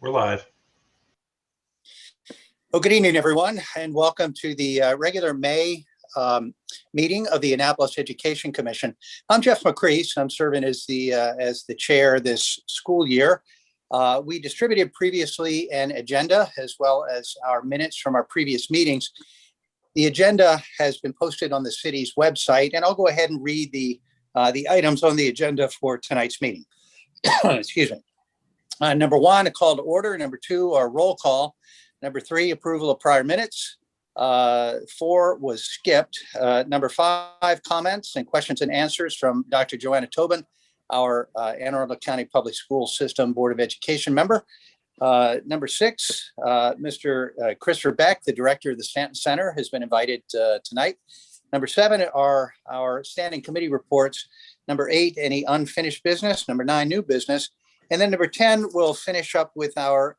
We're live. Well, good evening, everyone, and welcome to the regular May meeting of the Annapolis Education Commission. I'm Jeff McCrease. I'm serving as the chair this school year. We distributed previously an agenda as well as our minutes from our previous meetings. The agenda has been posted on the city's website, and I'll go ahead and read the items on the agenda for tonight's meeting. Excuse me. Number one, a call to order. Number two, our roll call. Number three, approval of prior minutes. Four was skipped. Number five, comments and questions and answers from Dr. Joanna Tobin, our Anne Arundel County Public School System Board of Education member. Number six, Mr. Christopher Beck, the director of the Stanton Center, has been invited tonight. Number seven are our standing committee reports. Number eight, any unfinished business. Number nine, new business. And then number 10, we'll finish up with our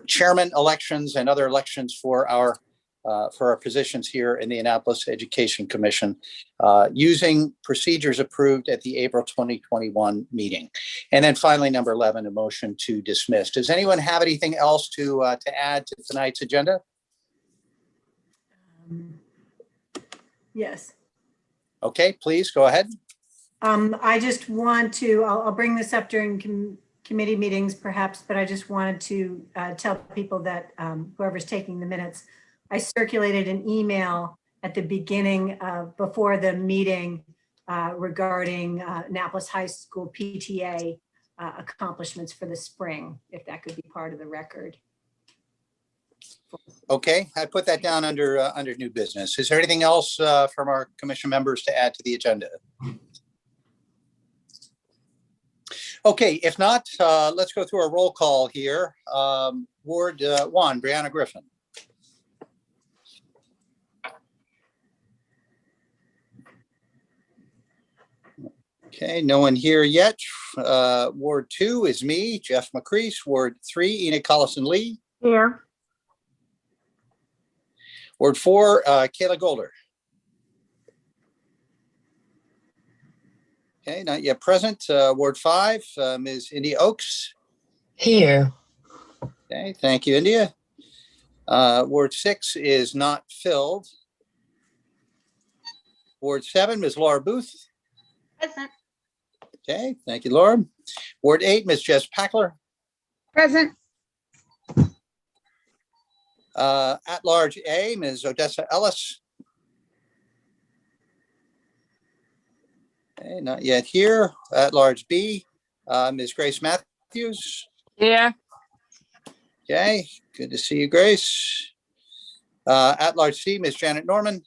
chairman elections and other elections for our positions here in the Annapolis Education Commission using procedures approved at the April 2021 meeting. And then finally, number 11, a motion to dismiss. Does anyone have anything else to add to tonight's agenda? Yes. Okay, please go ahead. I just want to, I'll bring this up during committee meetings perhaps, but I just wanted to tell people that whoever's taking the minutes, I circulated an email at the beginning before the meeting regarding Annapolis High School PTA accomplishments for the spring, if that could be part of the record. Okay, I put that down under new business. Is there anything else from our commission members to add to the agenda? Okay, if not, let's go through our roll call here. Ward 1, Brianna Griffin. Okay, no one here yet. Ward 2 is me, Jeff McCrease. Ward 3, Enid Collison-Lee. Here. Ward 4, Kayla Golder. Okay, not yet present. Ward 5, Ms. India Oaks. Here. Okay, thank you, India. Ward 6 is not filled. Ward 7, Ms. Laura Booth. Present. Okay, thank you, Laura. Ward 8, Ms. Jess Packler. Present. At large A, Ms. Odessa Ellis. Okay, not yet here. At large B, Ms. Grace Matthews. Here. Okay, good to see you, Grace. At large C, Ms. Janet Norman.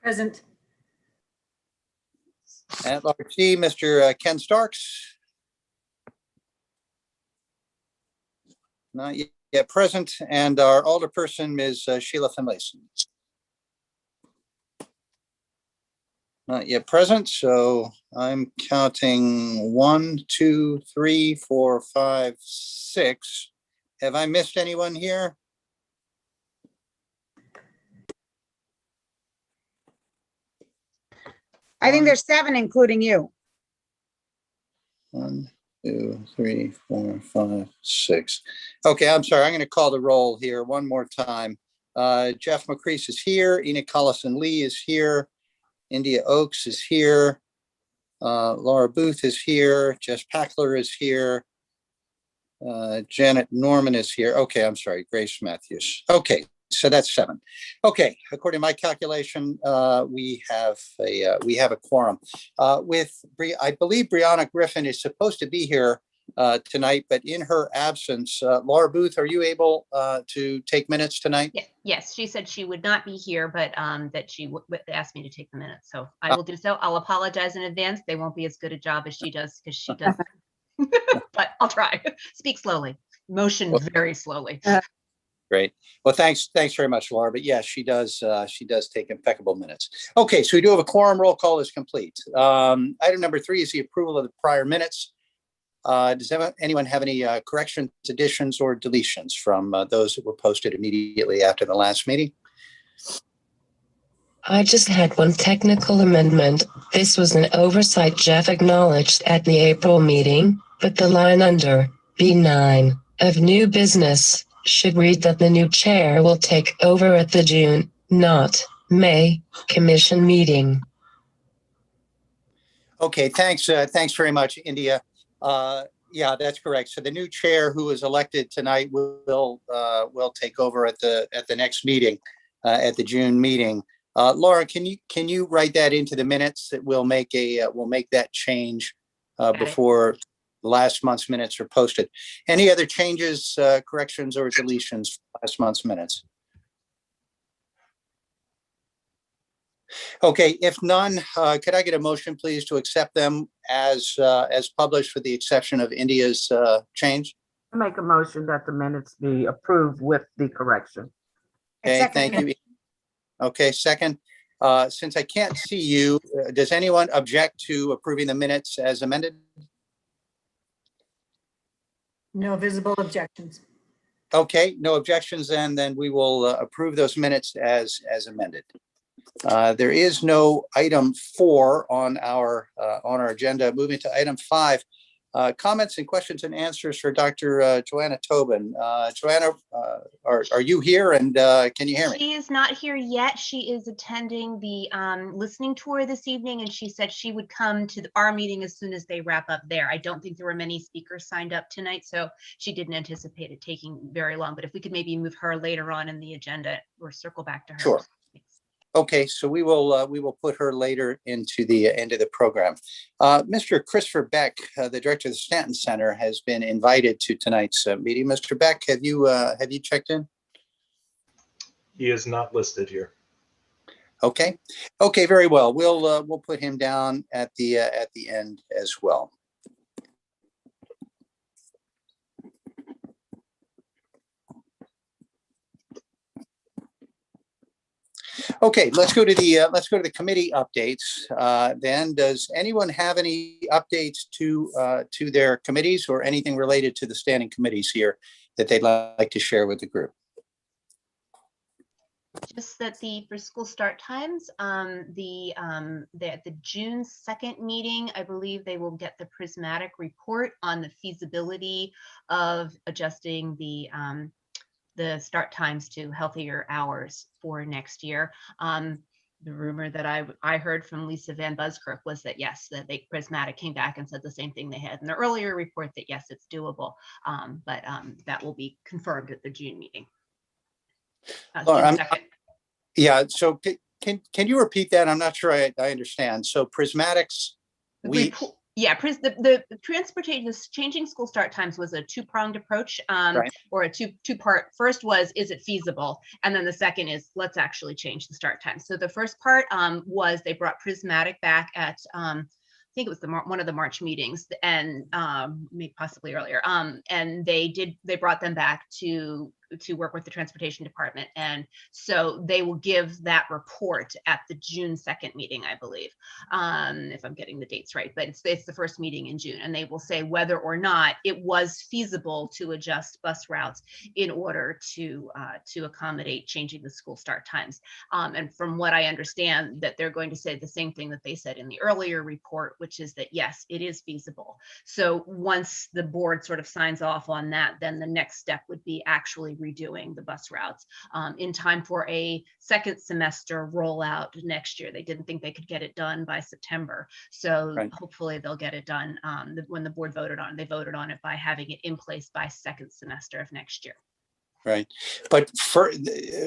Present. At large C, Mr. Ken Starks. Not yet present. And our alderperson, Ms. Sheila Finlayson. Not yet present, so I'm counting 1, 2, 3, 4, 5, 6. Have I missed anyone here? I think there's 7, including you. 1, 2, 3, 4, 5, 6. Okay, I'm sorry. I'm going to call the roll here one more time. Jeff McCrease is here. Enid Collison-Lee is here. India Oaks is here. Laura Booth is here. Jess Packler is here. Janet Norman is here. Okay, I'm sorry, Grace Matthews. Okay, so that's 7. Okay, according to my calculation, we have a quorum. I believe Brianna Griffin is supposed to be here tonight, but in her absence, Laura Booth, are you able to take minutes tonight? Yeah, yes, she said she would not be here, but that she asked me to take the minutes. So I will do so. I'll apologize in advance. They won't be as good a job as she does because she does. But I'll try. Speak slowly. Motion very slowly. Great. Well, thanks very much, Laura. But yes, she does take impeccable minutes. Okay, so we do have a quorum. Roll call is complete. Item number 3 is the approval of the prior minutes. Does anyone have any corrections, additions, or deletions from those that were posted immediately after the last meeting? I just had one technical amendment. This was an oversight Jeff acknowledged at the April meeting, but the line under B9 of new business should read that the new chair will take over at the June, not May, commission meeting. Okay, thanks. Thanks very much, India. Yeah, that's correct. So the new chair who was elected tonight will take over at the next meeting, at the June meeting. Laura, can you write that into the minutes that we'll make that change before last month's minutes are posted? Any other changes, corrections, or deletions for last month's minutes? Okay, if none, could I get a motion, please, to accept them as published with the exception of India's change? I make a motion that the minutes be approved with the correction. Okay, thank you. Okay, second. Since I can't see you, does anyone object to approving the minutes as amended? No visible objections. Okay, no objections, then we will approve those minutes as amended. There is no item 4 on our agenda. Moving to item 5, comments and questions and answers for Dr. Joanna Tobin. Joanna, are you here, and can you hear me? She is not here yet. She is attending the listening tour this evening, and she said she would come to our meeting as soon as they wrap up there. I don't think there were many speakers signed up tonight, so she didn't anticipate it taking very long. But if we could maybe move her later on in the agenda or circle back to her. Sure. Okay, so we will put her later into the end of the program. Mr. Christopher Beck, the director of the Stanton Center, has been invited to tonight's meeting. Mr. Beck, have you checked in? He is not listed here. Okay, very well. We'll put him down at the end as well. Okay, let's go to the committee updates. Then, does anyone have any updates to their committees or anything related to the standing committees here that they'd like to share with the group? Just that for school start times, the June 2nd meeting, I believe they will get the Prismatic report on the feasibility of adjusting the start times to healthier hours for next year. The rumor that I heard from Lisa Van Buskirk was that yes, that Prismatic came back and said the same thing they had in the earlier report, that yes, it's doable. But that will be confirmed at the June meeting. Laura, June 2nd. Yeah, so can you repeat that? I'm not sure I understand. So Prismatics, The transportation, this changing school start times was a two-pronged approach, Right. or a two-part. First was, is it feasible? And then the second is, let's actually change the start time. So the first part was they brought Prismatic back at, I think it was one of the March meetings, and maybe possibly earlier. And they brought them back to work with the transportation department. And so they will give that report at the June 2nd meeting, I believe, if I'm getting the dates right, but it's the first meeting in June. And they will say whether or not it was feasible to adjust bus routes in order to accommodate changing the school start times. And from what I understand, that they're going to say the same thing that they said in the earlier report, which is that yes, it is feasible. So once the board sort of signs off on that, then the next step would be actually redoing the bus routes in time for a second semester rollout next year. They didn't think they could get it done by September. So Right. Hopefully they'll get it done when the board voted on it. They voted on it by having it in place by second semester of next year. Right. But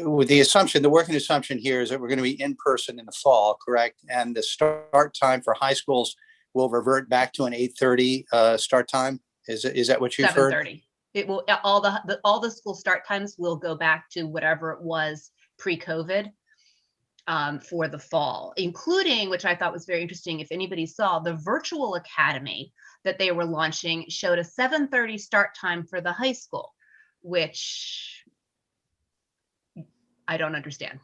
with the working assumption here is that we're going to be in person in the fall, correct? And the start time for high schools will revert back to an 8:30 start time. Is that what you've heard? 7:30. It will, all the school start times will go back to whatever it was pre-COVID for the fall, including, which I thought was very interesting, if anybody saw, the virtual academy that they were launching showed a 7:30 start time for the high school, which I don't understand.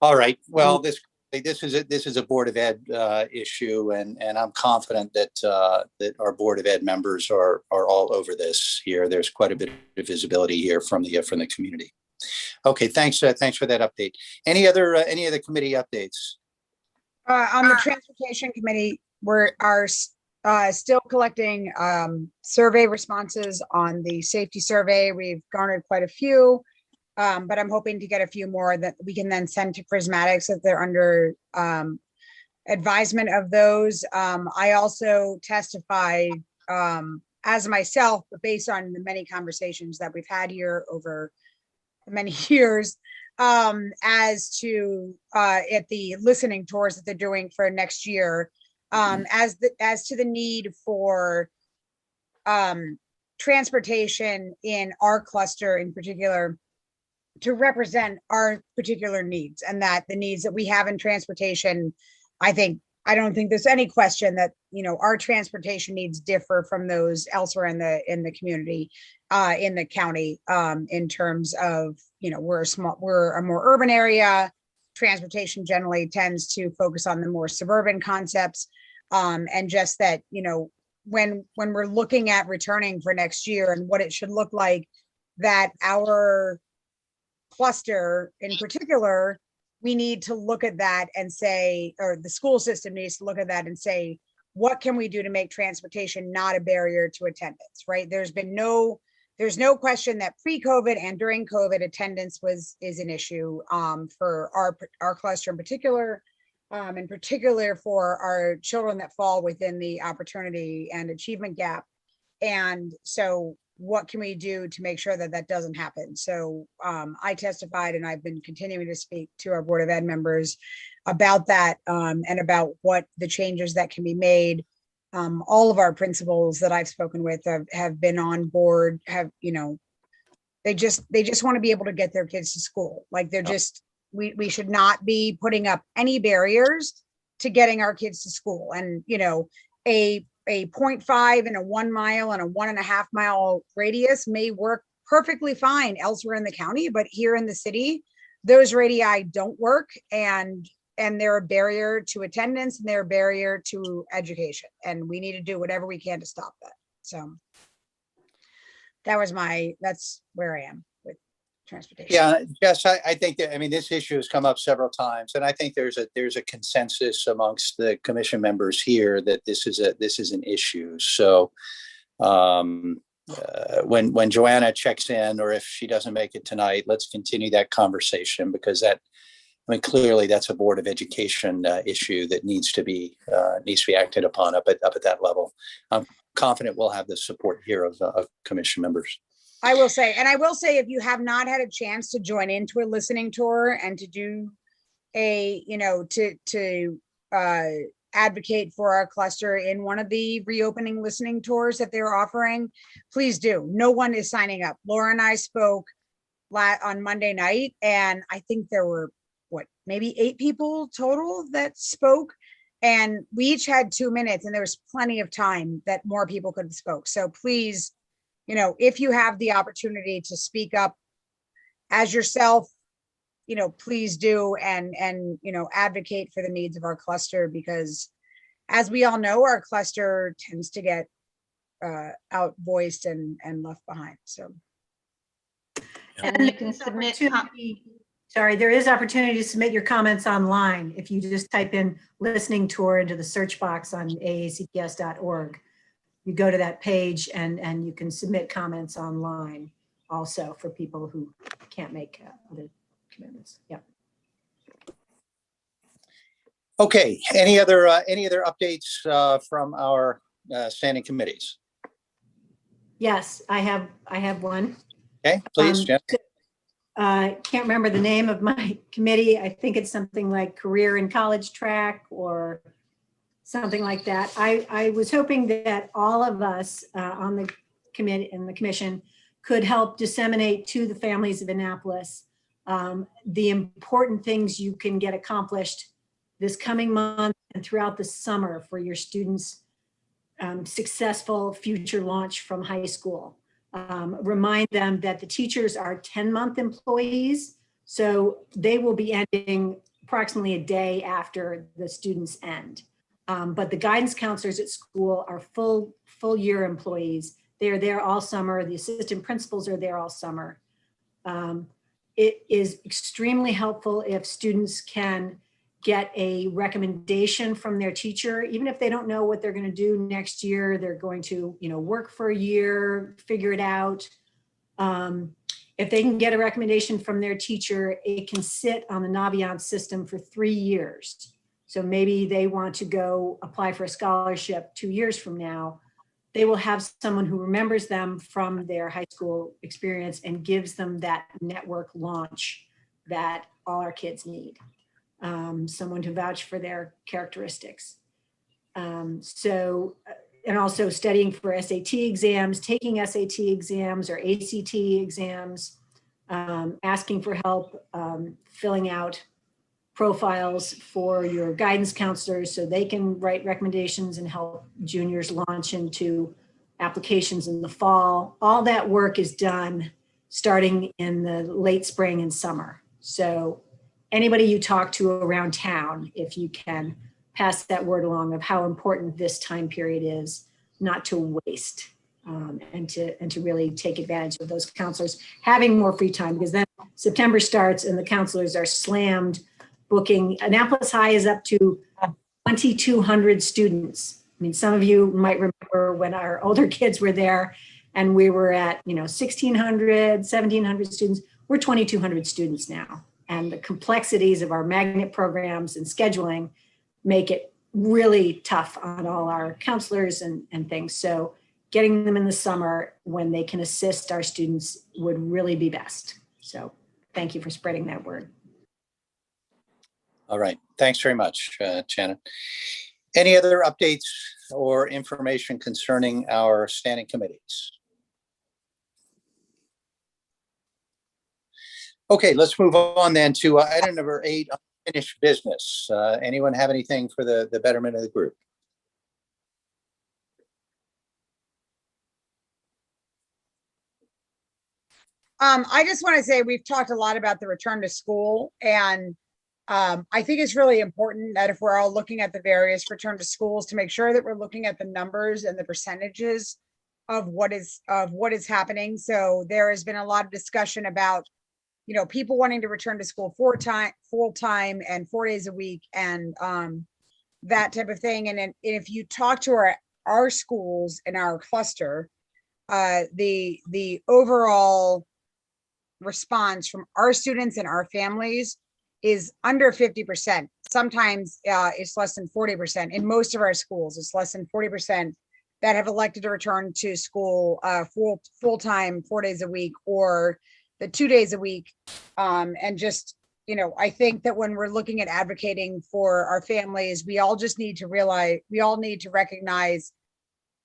All right. Well, this is a Board of Ed issue, and I'm confident that our Board of Ed members are all over this here. There's quite a bit of visibility here from the community. Okay, thanks for that update. Any other committee updates? On the transportation committee, our still collecting survey responses on the safety survey. We've garnered quite a few, but I'm hoping to get a few more that we can then send to Prismatics if they're under advisement of those. I also testified as myself, but based on the many conversations that we've had here over many years, as to at the listening tours that they're doing for next year, as to the need for transportation in our cluster in particular to represent our particular needs, and that the needs that we have in transportation, I don't think there's any question that, you know, our transportation needs differ from those elsewhere in the community, in the county, in terms of, you know, we're a more urban area. Transportation generally tends to focus on the more suburban concepts, and just that, you know, when we're looking at returning for next year and what it should look like, that our cluster in particular, we need to look at that and say, or the school system needs to look at that and say, what can we do to make transportation not a barrier to attendance, right? There's no question that pre-COVID and during COVID, attendance is an issue for our cluster in particular for our children that fall within the opportunity and achievement gap. And so what can we do to make sure that that doesn't happen? So I testified, and I've been continuing to speak to our Board of Ed members about that, and about what the changes that can be made. All of our principals that I've spoken with have been on board, you know, they just want to be able to get their kids to school. Like they're just, we should not be putting up any barriers to getting our kids to school. And, you know, a 0.5 and a 1 mile and a 1.5 mile radius may work perfectly fine elsewhere in the county, but here in the city, those radii don't work, and they're a barrier to attendance, and they're a barrier to education, and we need to do whatever we can to stop that. So that's where I am with transportation. Yeah, Jess, I think that, I mean, this issue has come up several times, and I think there's a consensus amongst the commission members here that this is an issue. So when Joanna checks in, or if she doesn't make it tonight, let's continue that conversation, because clearly that's a Board of Education issue that needs to be acted upon up at that level. I'm confident we'll have the support here of commission members. I will say, if you have not had a chance to join into a listening tour and to do to advocate for our cluster in one of the reopening listening tours that they're offering, please do. No one is signing up. Laura and I spoke on Monday night, and I think there were maybe 8 people total that spoke, and we each had 2 minutes, and there was plenty of time that more people could have spoke. So please, you know, if you have the opportunity to speak up as yourself, you know, please do, and you know, advocate for the needs of our cluster, because as we all know, our cluster tends to get out voiced and left behind. So. And you can submit. Sorry, there is opportunity to submit your comments online. If you just type in listening tour into the search box on aacps.org, you go to that page, and you can submit comments online also for people who can't make other commitments. Yeah. Okay, any other updates from our standing committees? Yes, I have one. Okay, please, Jen. Can't remember the name of my committee. I think it's something like Career and College Track or something like that. I was hoping that all of us on the committee and the commission could help disseminate to the families of Annapolis the important things you can get accomplished this coming month and throughout the summer for your students' successful future launch from high school. Remind them that the teachers are 10-month employees, so they will be ending approximately a day after the students end. But the guidance counselors at school are full year employees. They're there all summer. The assistant principals are there all summer. It is extremely helpful if students can get a recommendation from their teacher, even if they don't know what they're going to do next year, they're going to, work for a year, figure it out. If they can get a recommendation from their teacher, it can sit on the Naviance system for 3 years. So maybe they want to go apply for a scholarship 2 years from now. They will have someone who remembers them from their high school experience and gives them that network launch that all our kids need. Someone to vouch for their characteristics. And also studying for SAT exams, taking SAT exams or ACT exams, asking for help, filling out profiles for your guidance counselors so they can write recommendations and help juniors launch into applications in the fall. All that work is done starting in the late spring and summer. So anybody you talk to around town, if you can pass that word along of how important this time period is, not to waste, and to really take advantage of those counselors having more free time, because then September starts and the counselors are slammed booking. Annapolis High is up to 2,200 students. I mean, some of you might remember when our older kids were there and we were at 1,600, 1,700 students. We're 2,200 students now. And the complexities of our magnet programs and scheduling make it really tough on all our counselors and things. So getting them in the summer when they can assist our students would really be best. So thank you for spreading that word. All right. Thanks very much, Shannon. Any other updates or information concerning our standing committees? Okay, let's move on then to item number 8, unfinished business. Anyone have anything for the betterment of the group? I just want to say we've talked a lot about the return to school, and I think it's really important that if we're all looking at the various return to schools, to make sure that we're looking at the numbers and the percentages of what is happening. So there has been a lot of discussion about, people wanting to return to school full time and 4 days a week, and that type of thing. And if you talk to our schools in our cluster, the overall response from our students and our families is under 50%. Sometimes it's less than 40%. In most of our schools, it's less than 40% that have elected to return to school full time, 4 days a week, or the 2 days a week. And just, I think that when we're looking at advocating for our families, we all need to recognize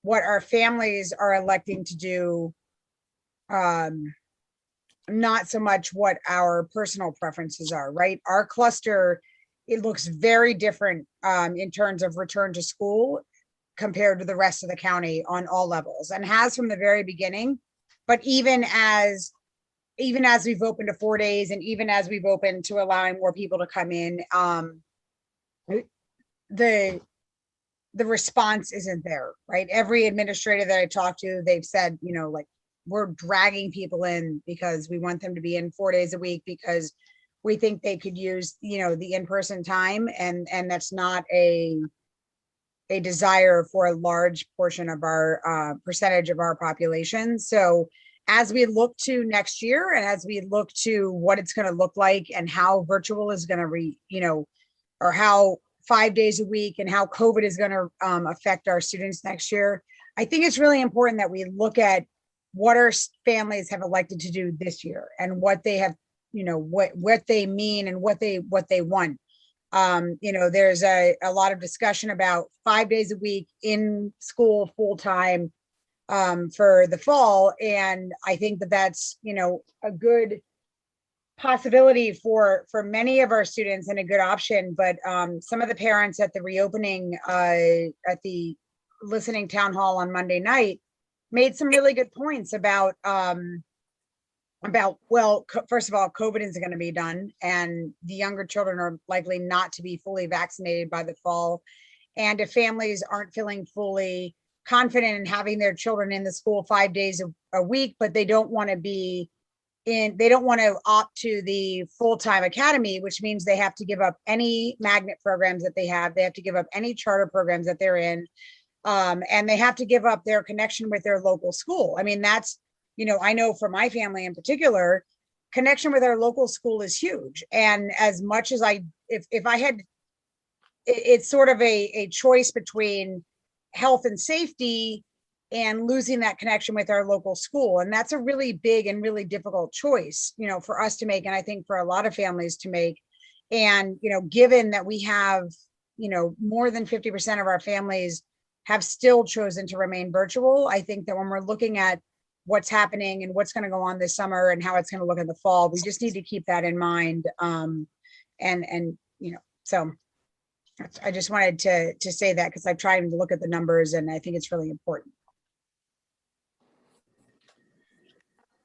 what our families are electing to do, not so much what our personal preferences are, right? Our cluster, it looks very different in terms of return to school compared to the rest of the county on all levels, and has from the very beginning. But even as we've opened to 4 days, and even as we've opened to allowing more people to come in, the response isn't there, right? Every administrator that I talked to, they've said, we're dragging people in because we want them to be in 4 days a week because we think they could use, the in-person time. And that's not a desire for a large portion of our percentage of our population. So as we look to next year, and as we look to what it's going to look like and how virtual is going to or how 5 days a week and how COVID is going to affect our students next year, I think it's really important that we look at what our families have elected to do this year and what they have, what they mean and what they want. There's a lot of discussion about 5 days a week in school full time for the fall. And I think that that's, a good possibility for many of our students and a good option. But some of the parents at the reopening at the listening town hall on Monday night made some really good points about first of all, COVID isn't going to be done, and the younger children are likely not to be fully vaccinated by the fall. And if families aren't feeling fully confident in having their children in the school 5 days a week, but they don't want to be they don't want to opt to the full-time academy, which means they have to give up any magnet programs that they have. They have to give up any charter programs that they're in. And they have to give up their connection with their local school. I mean, that's, I know for my family in particular, connection with our local school is huge. And as much as if I had, it's sort of a choice between health and safety and losing that connection with our local school. And that's a really big and really difficult choice, for us to make. And I think for a lot of families to make. And, given that we have, more than 50% of our families have still chosen to remain virtual, I think that when we're looking at what's happening and what's going to go on this summer and how it's going to look in the fall, we just need to keep that in mind. So I just wanted to say that because I've tried to look at the numbers and I think it's really important.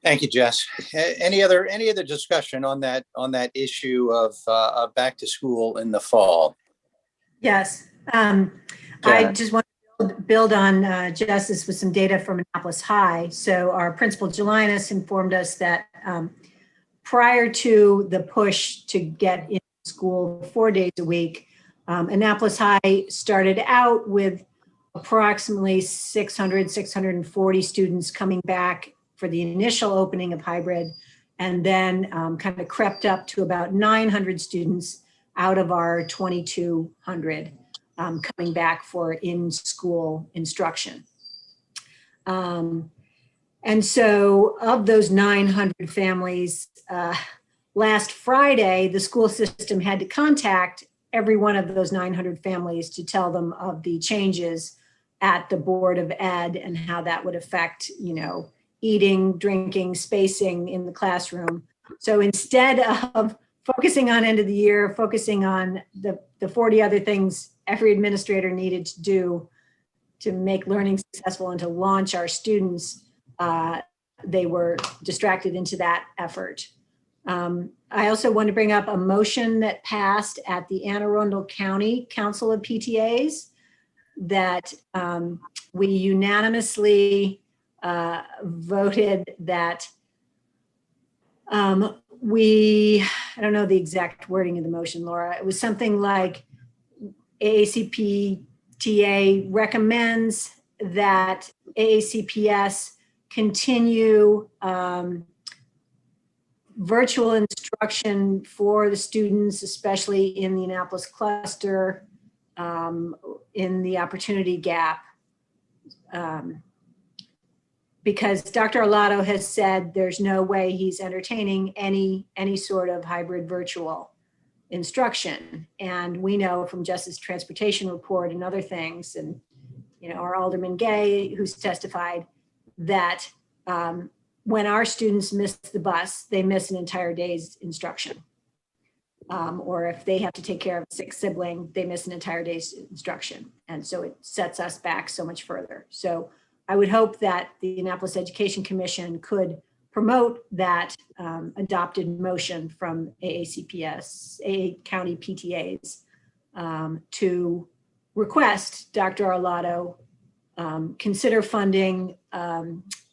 Thank you, Jess. Any other discussion on that issue of back to school in the fall? Yes. I just want to build on Jess's with some data from Annapolis High. So our principal Jelinas informed us that prior to the push to get in school 4 days a week, Annapolis High started out with approximately 640 students coming back for the initial opening of hybrid, and then kind of crept up to about 900 students out of our 2,200 coming back for in-school instruction. And so of those 900 families, last Friday, the school system had to contact every one of those 900 families to tell them of the changes at the Board of Ed and how that would affect, eating, drinking, spacing in the classroom. So instead of focusing on end of the year, focusing on the 40 other things every administrator needed to do to make learning successful and to launch our students, they were distracted into that effort. I also want to bring up a motion that passed at the Anne Arundel County Council of PTAs that we unanimously voted that I don't know the exact wording of the motion, Laura. It was something like AACPTA recommends that AACPS continue virtual instruction for the students, especially in the Annapolis cluster, in the opportunity gap. Because Dr. Arlotto has said there's no way he's entertaining any sort of hybrid virtual instruction. And we know from Justice Transportation Report and other things, and our Alderman Gay, who's testified that when our students miss the bus, they miss an entire day's instruction. Or if they have to take care of a sick sibling, they miss an entire day's instruction. And so it sets us back so much further. So I would hope that the Annapolis Education Commission could promote that adopted motion from AACPS, AA County PTAs, to request Dr. Arlotto consider funding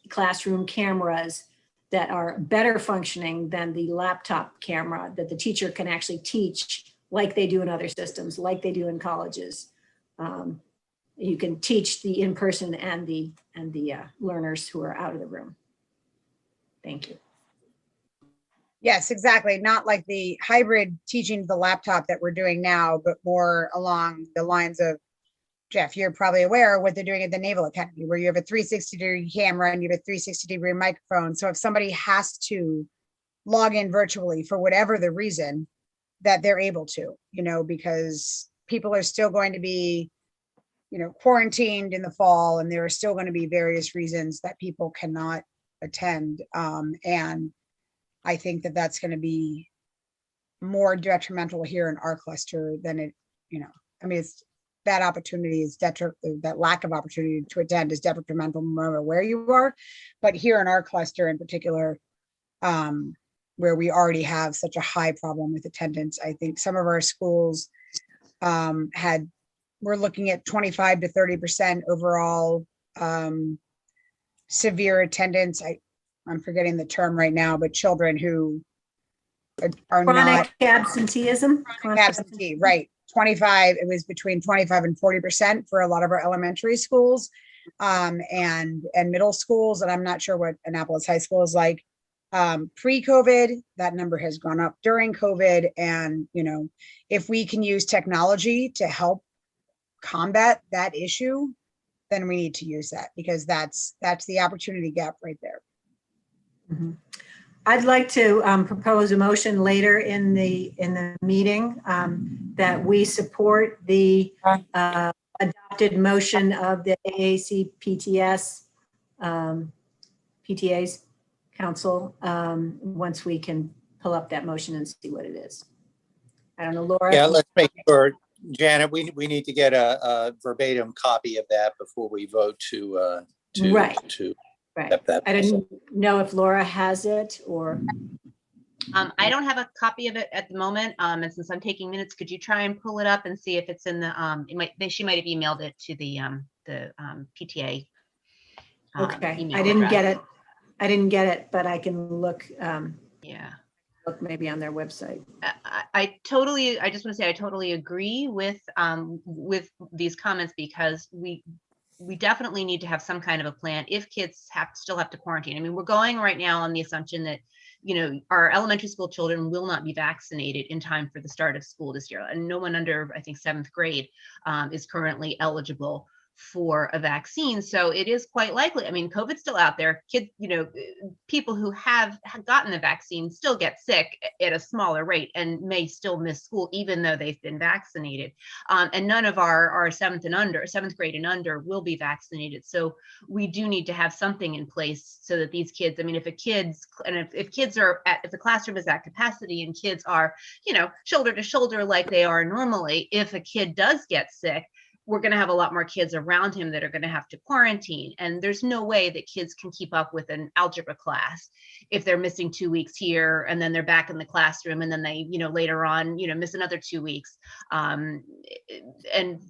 classroom cameras that are better functioning than the laptop camera that the teacher can actually teach like they do in other systems, like they do in colleges. You can teach the in-person and the learners who are out of the room. Thank you. Yes, exactly. Not like the hybrid teaching to the laptop that we're doing now, but more along the lines of, Jeff, you're probably aware of what they're doing at the Naval Academy, where you have a 360-degree camera and you have a 360-degree microphone. So if somebody has to log in virtually for whatever the reason, that they're able to, because people are still going to be quarantined in the fall, and there are still going to be various reasons that people cannot attend. And I think that that's going to be more detrimental here in our cluster than it, it's that opportunity is that lack of opportunity to attend is detrimental no matter where you are. But here in our cluster in particular, where we already have such a high problem with attendance, I think some of our schools we're looking at 25 to 30% overall severe attendance. I'm forgetting the term right now, but children who are not Chronic absenteeism. absentee, right? 25, it was between 25 and 40% for a lot of our elementary schools and middle schools. And I'm not sure what Annapolis High School is like. Pre-COVID, that number has gone up during COVID. And, you know, if we can use technology to help combat that issue, then we need to use that, because that's the opportunity gap right there. Mhm. I'd like to propose a motion later in the meeting that we support the adopted motion of the AAC PTS PTA's council once we can pull up that motion and see what it is. I don't know, Laura. Yeah, let's make sure, Janet, we need to get a verbatim copy of that before we vote to Right. Right. accept that. I didn't know if Laura has it or. I don't have a copy of it at the moment. And since I'm taking minutes, could you try and pull it up and see if it's in the, she might have emailed it to the PTA. Okay, email I didn't get address. it. I didn't get it, but I can look, Yeah. look maybe on their website. I just want to say I totally agree with these comments, because we definitely need to have some kind of a plan if kids still have to quarantine. I mean, we're going right now on the assumption that, you know, our elementary school children will not be vaccinated in time for the start of school this year. And no one under, I think, 7th grade is currently eligible for a vaccine. So it is quite likely. I mean, COVID's still out there. Kids, you know, people who have gotten the vaccine still get sick at a smaller rate and may still miss school, even though they've been vaccinated. And none of our 7th grade and under will be vaccinated. So we do need to have something in place so that these kids, I mean, if the classroom is at capacity and kids are, you know, shoulder to shoulder like they are normally, if a kid does get sick, we're going to have a lot more kids around him that are going to have to quarantine. And there's no way that kids can keep up with an algebra class if they're missing 2 weeks here and then they're back in the classroom and then they, you know, later on, you know, miss another 2 weeks. And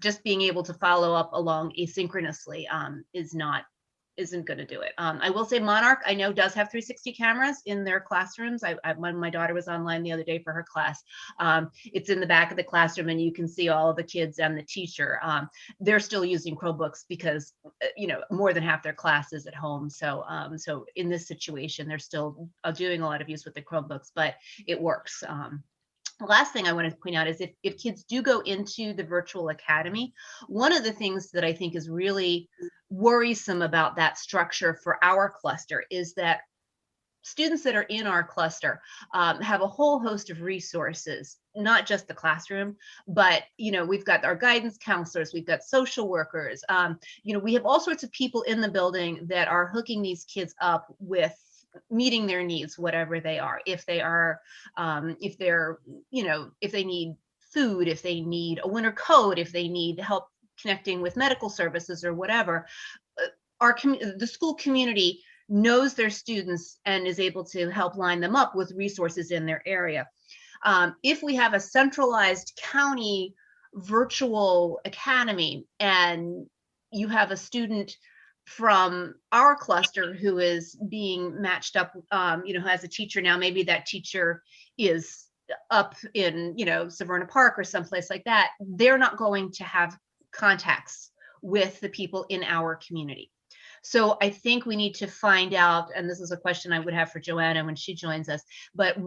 just being able to follow up along asynchronously isn't going to do it. I will say Monarch, I know, does have 360 cameras in their classrooms. When my daughter was online the other day for her class, it's in the back of the classroom and you can see all of the kids and the teacher. They're still using Chromebooks because, you know, more than half their class is at home. So in this situation, they're still doing a lot of use with the Chromebooks, but it works. The last thing I want to point out is if kids do go into the virtual academy, one of the things that I think is really worrisome about that structure for our cluster is that students that are in our cluster have a whole host of resources, not just the classroom, but, you know, we've got our guidance counselors, we've got social workers, you know, we have all sorts of people in the building that are hooking these kids up with meeting their needs, whatever they are. If they're, you know, if they need food, if they need a winter coat, if they need help connecting with medical services or whatever, the school community knows their students and is able to help line them up with resources in their area. If we have a centralized county virtual academy and you have a student from our cluster who is being matched up, you know, who has a teacher now, maybe that teacher is up in, you know, Severna Park or someplace like that, they're not going to have contacts with the people in our community. So I think we need to find out, and this is a question I would have for Joanna when she joins us, but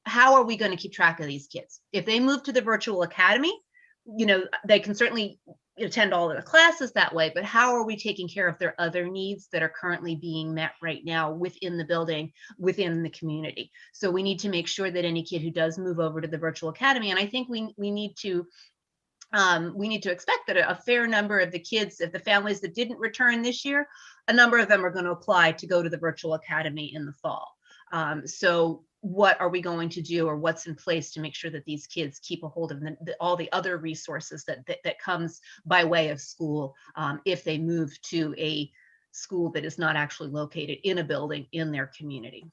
how are we going to keep track of these kids? If they move to the virtual academy, you know, they can certainly attend all of the classes that way, but how are we taking care of their other needs that are currently being met right now within the building, within the community? So we need to make sure that any kid who does move over to the virtual academy, and I think we need to expect that a fair number of the kids, if the families that didn't return this year, a number of them are going to apply to go to the virtual academy in the fall. So what are we going to do, or what's in place to make sure that these kids keep a hold of all the other resources that comes by way of school if they move to a school that is not actually located in a building in their community?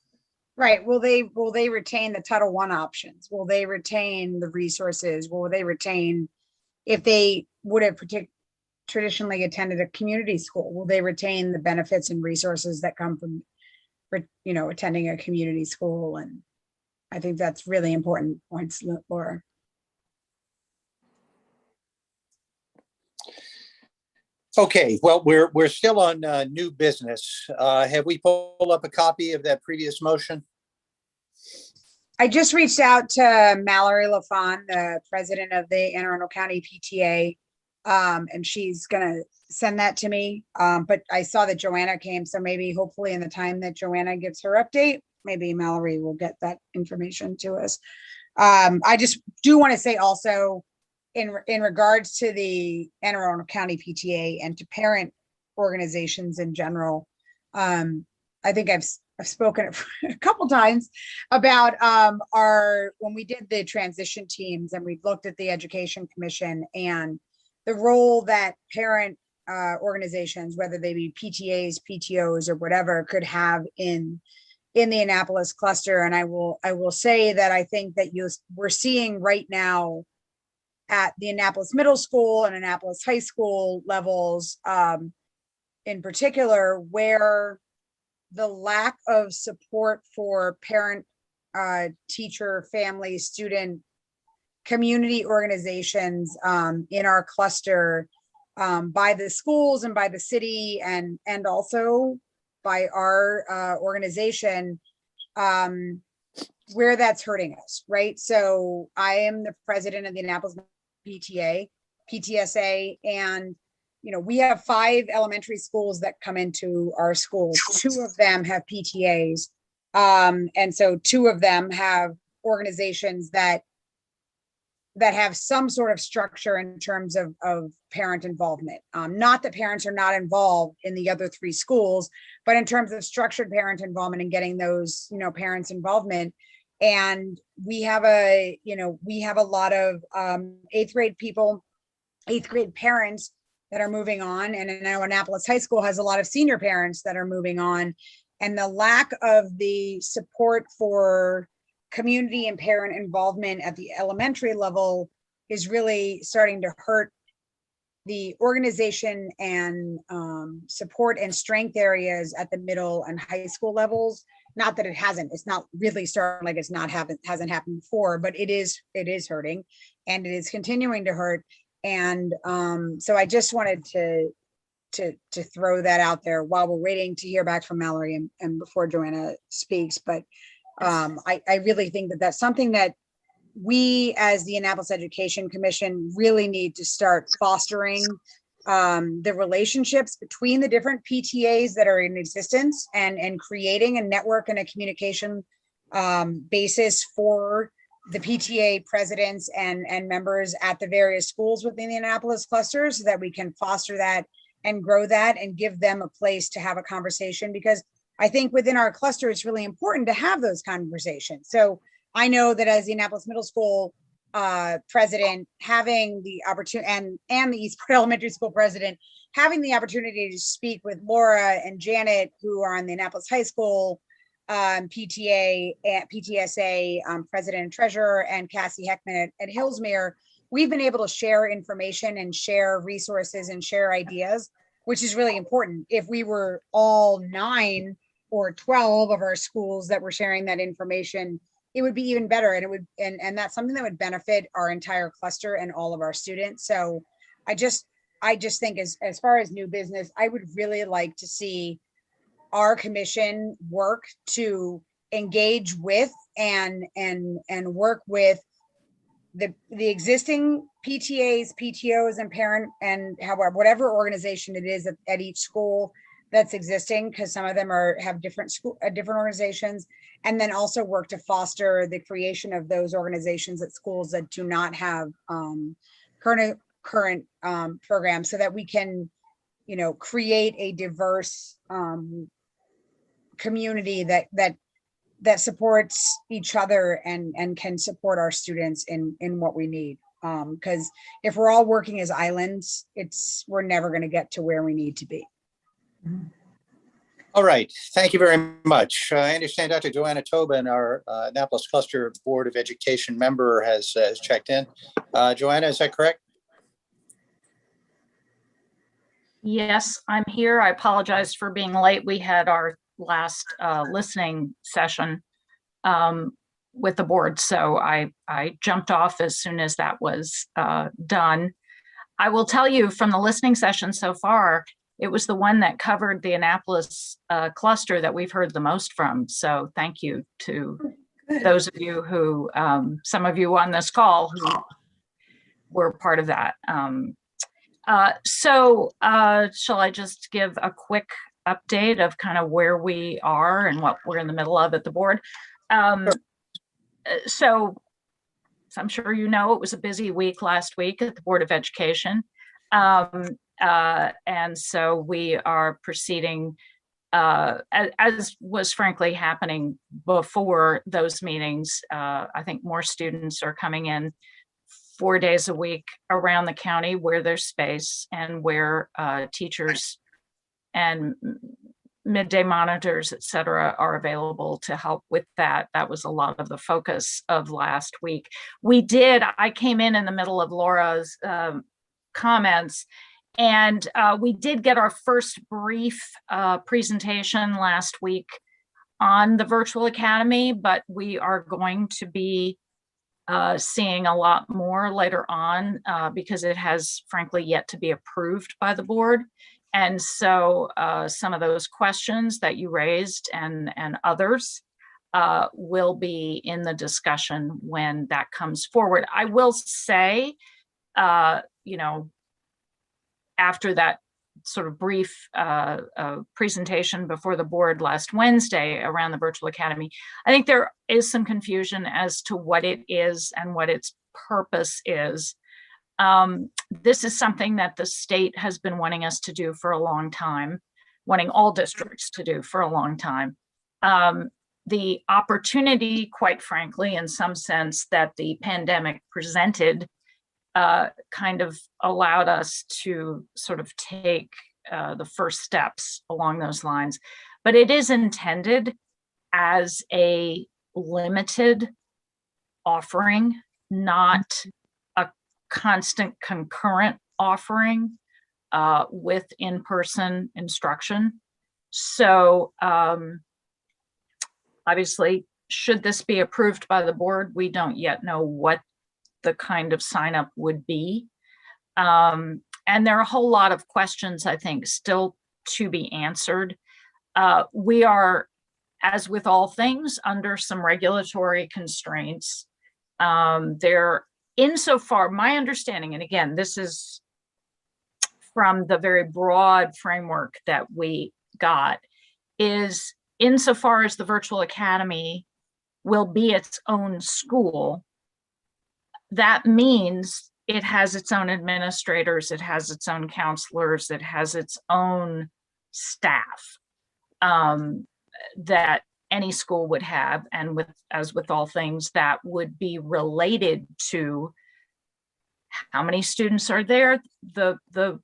Right. Will they retain the Title I options? Will they retain the resources? Will they retain, if they would have traditionally attended a community school, will they retain the benefits and resources that come from attending a community school. And I think that's really important points, Laura. Okay, well, we're still on new business. Have we pulled up a copy of that previous motion? I just reached out to Mallory LaFawn, the president of the Anne Arundel County PTA, and she's gonna send that to me. But I saw that Joanna came, so maybe hopefully in the time that Joanna gives her update, maybe Mallory will get that information to us. I just do want to say also, in regards to the Anne Arundel County PTA and to parent organizations in general, I think I've spoken a couple times about when we did the transition teams and we looked at the Education Commission and the role that parent organizations, whether they be PTAs, PTOs, or whatever, could have in the Annapolis cluster. And I will say that I think that we're seeing right now at the Annapolis Middle School and Annapolis High School levels, in particular, where the lack of support for parent, teacher, family, student, community organizations in our cluster by the schools and by the city and also by our organization, where that's hurting us, right? So I am the president of the Annapolis PTSA, and we have 5 elementary schools that come into our schools. 2 of them have PTAs. And so 2 of them have organizations that have some sort of structure in terms of parent involvement. Not that parents are not involved in the other 3 schools, but in terms of structured parent involvement and getting those, parents' involvement. And we have a lot of 8th grade people, 8th grade parents that are moving on. And I know Annapolis High School has a lot of senior parents that are moving on. And the lack of the support for community and parent involvement at the elementary level is really starting to hurt the organization and support and strength areas at the middle and high school levels. Not that it's not really starting like hasn't happened before, but it is hurting and it is continuing to hurt. And so I just wanted to throw that out there while we're waiting to hear back from Mallory and before Joanna speaks. But I really think that that's something that we as the Annapolis Education Commission really need to start fostering the relationships between the different PTAs that are in existence and creating a network and a communication basis for the PTA presidents and members at the various schools within the Annapolis cluster so that we can foster that and grow that and give them a place to have a conversation, because I think within our cluster, it's really important to have those conversations. So I know that as the Annapolis Middle School president, having the opportunity and the Eastport Elementary School president, having the opportunity to speak with Laura and Janet, who are on the Annapolis High School PTA and PTSA president and treasurer, and Cassie Heckman at Hillsmere, we've been able to share information and share resources and share ideas, which is really important. If we were all 9 or 12 of our schools that were sharing that information, it would be even better. And it would, and that's something that would benefit our entire cluster and all of our students. So I just think as far as new business, I would really like to see our commission work to engage with and work with the existing PTAs, PTOs, and parent, and however, whatever organization it is at each school that's existing, because some of them have different organizations, and then also work to foster the creation of those organizations at schools that do not have current programs, so that we can, create a diverse community that supports each other and can support our students in what we need. Because if we're all working as islands, we're never going to get to where we need to be. All right, thank you very much. I understand Dr. Joanna Tobin, our Annapolis Cluster Board of Education member, has checked in. Joanna, is that correct? Yes, I'm here. I apologize for being late. We had our last listening session with the board. So I jumped off as soon as that was done. I will tell you from the listening session so far, it was the one that covered the Annapolis cluster that we've heard the most from. So thank you to those of you who, some of you on this call who were part of that. Shall I just give a quick update of kind of where we are and what we're in the middle of at the board? So I'm sure you know, it was a busy week last week at the Board of Education. And so we are proceeding as was frankly happening before those meetings. I think more students are coming in 4 days a week around the county where there's space and where teachers and midday monitors, et cetera, are available to help with that. That was a lot of the focus of last week. I came in the middle of Laura's comments, and we did get our first brief presentation last week on the virtual academy, but we are going to be seeing a lot more later on because it has frankly yet to be approved by the board. And so some of those questions that you raised and others will be in the discussion when that comes forward. I will say, after that sort of brief presentation before the board last Wednesday around the virtual academy, I think there is some confusion as to what it is and what its purpose is. This is something that the state has been wanting us to do for a long time, wanting all districts to do for a long time. The opportunity, quite frankly, in some sense, that the pandemic presented kind of allowed us to sort of take the first steps along those lines. But it is intended as a limited offering, not a constant concurrent offering with in-person instruction. So obviously, should this be approved by the board, we don't yet know what the kind of sign up would be. And there are a whole lot of questions, I think, still to be answered. We are, as with all things, under some regulatory constraints. Insofar, my understanding, and again, this is from the very broad framework that we got, is insofar as the virtual academy will be its own school, that means it has its own administrators, it has its own counselors, it has its own staff that any school would have, and as with all things, that would be related to how many students are there, the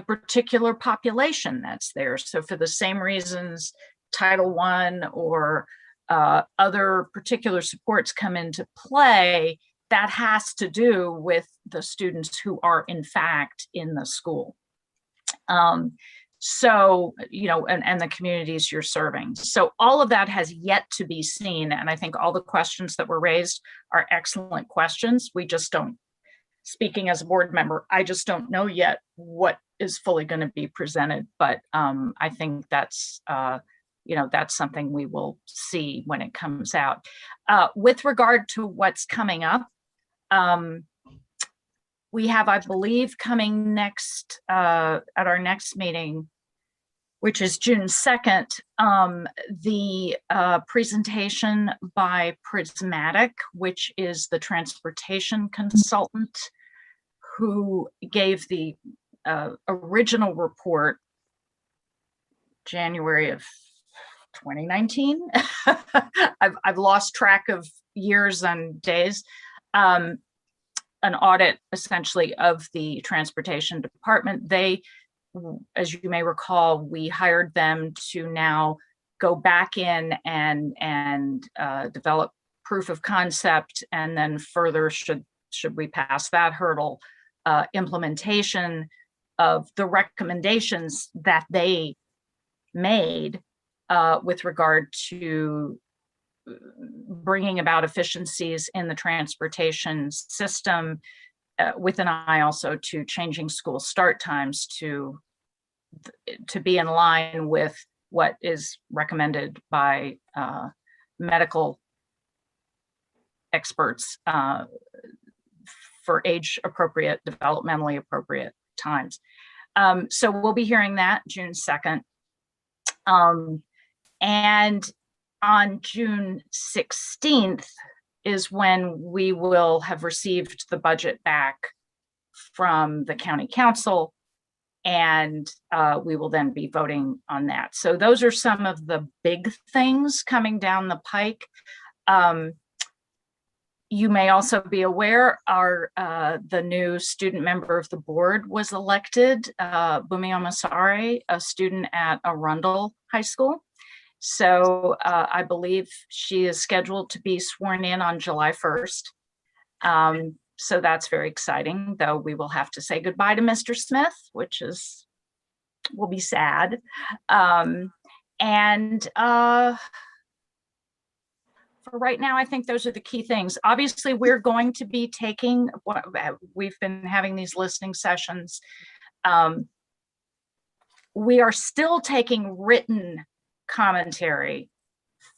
particular population that's there. So for the same reasons Title I or other particular supports come into play, that has to do with the students who are in fact in the school. So, and the communities you're serving. So all of that has yet to be seen. And I think all the questions that were raised are excellent questions. We just don't, speaking as a board member, I just don't know yet what is fully going to be presented. But I think that's, that's something we will see when it comes out. With regard to what's coming up, we have, I believe, coming next at our next meeting, which is June 2nd, the presentation by Prismatic, which is the transportation consultant who gave the original report January of 2019. I've lost track of years and days. An audit essentially of the transportation department. They, as you may recall, we hired them to now go back in and develop proof of concept, and then further, should we pass that hurdle, implementation of the recommendations that they made with regard to bringing about efficiencies in the transportation system, with an eye also to changing school start times to be in line with what is recommended by medical experts for age appropriate, developmentally appropriate times. So we'll be hearing that June 2nd. And on June 16th is when we will have received the budget back from the county council, and we will then be voting on that. So those are some of the big things coming down the pike. You may also be aware the new student member of the board was elected, Bumi Omasare, a student at Arundel High School. So I believe she is scheduled to be sworn in on July 1st. So that's very exciting, though we will have to say goodbye to Mr. Smith, which will be sad. For right now, I think those are the key things. Obviously, we're going to be we've been having these listening sessions. We are still taking written commentary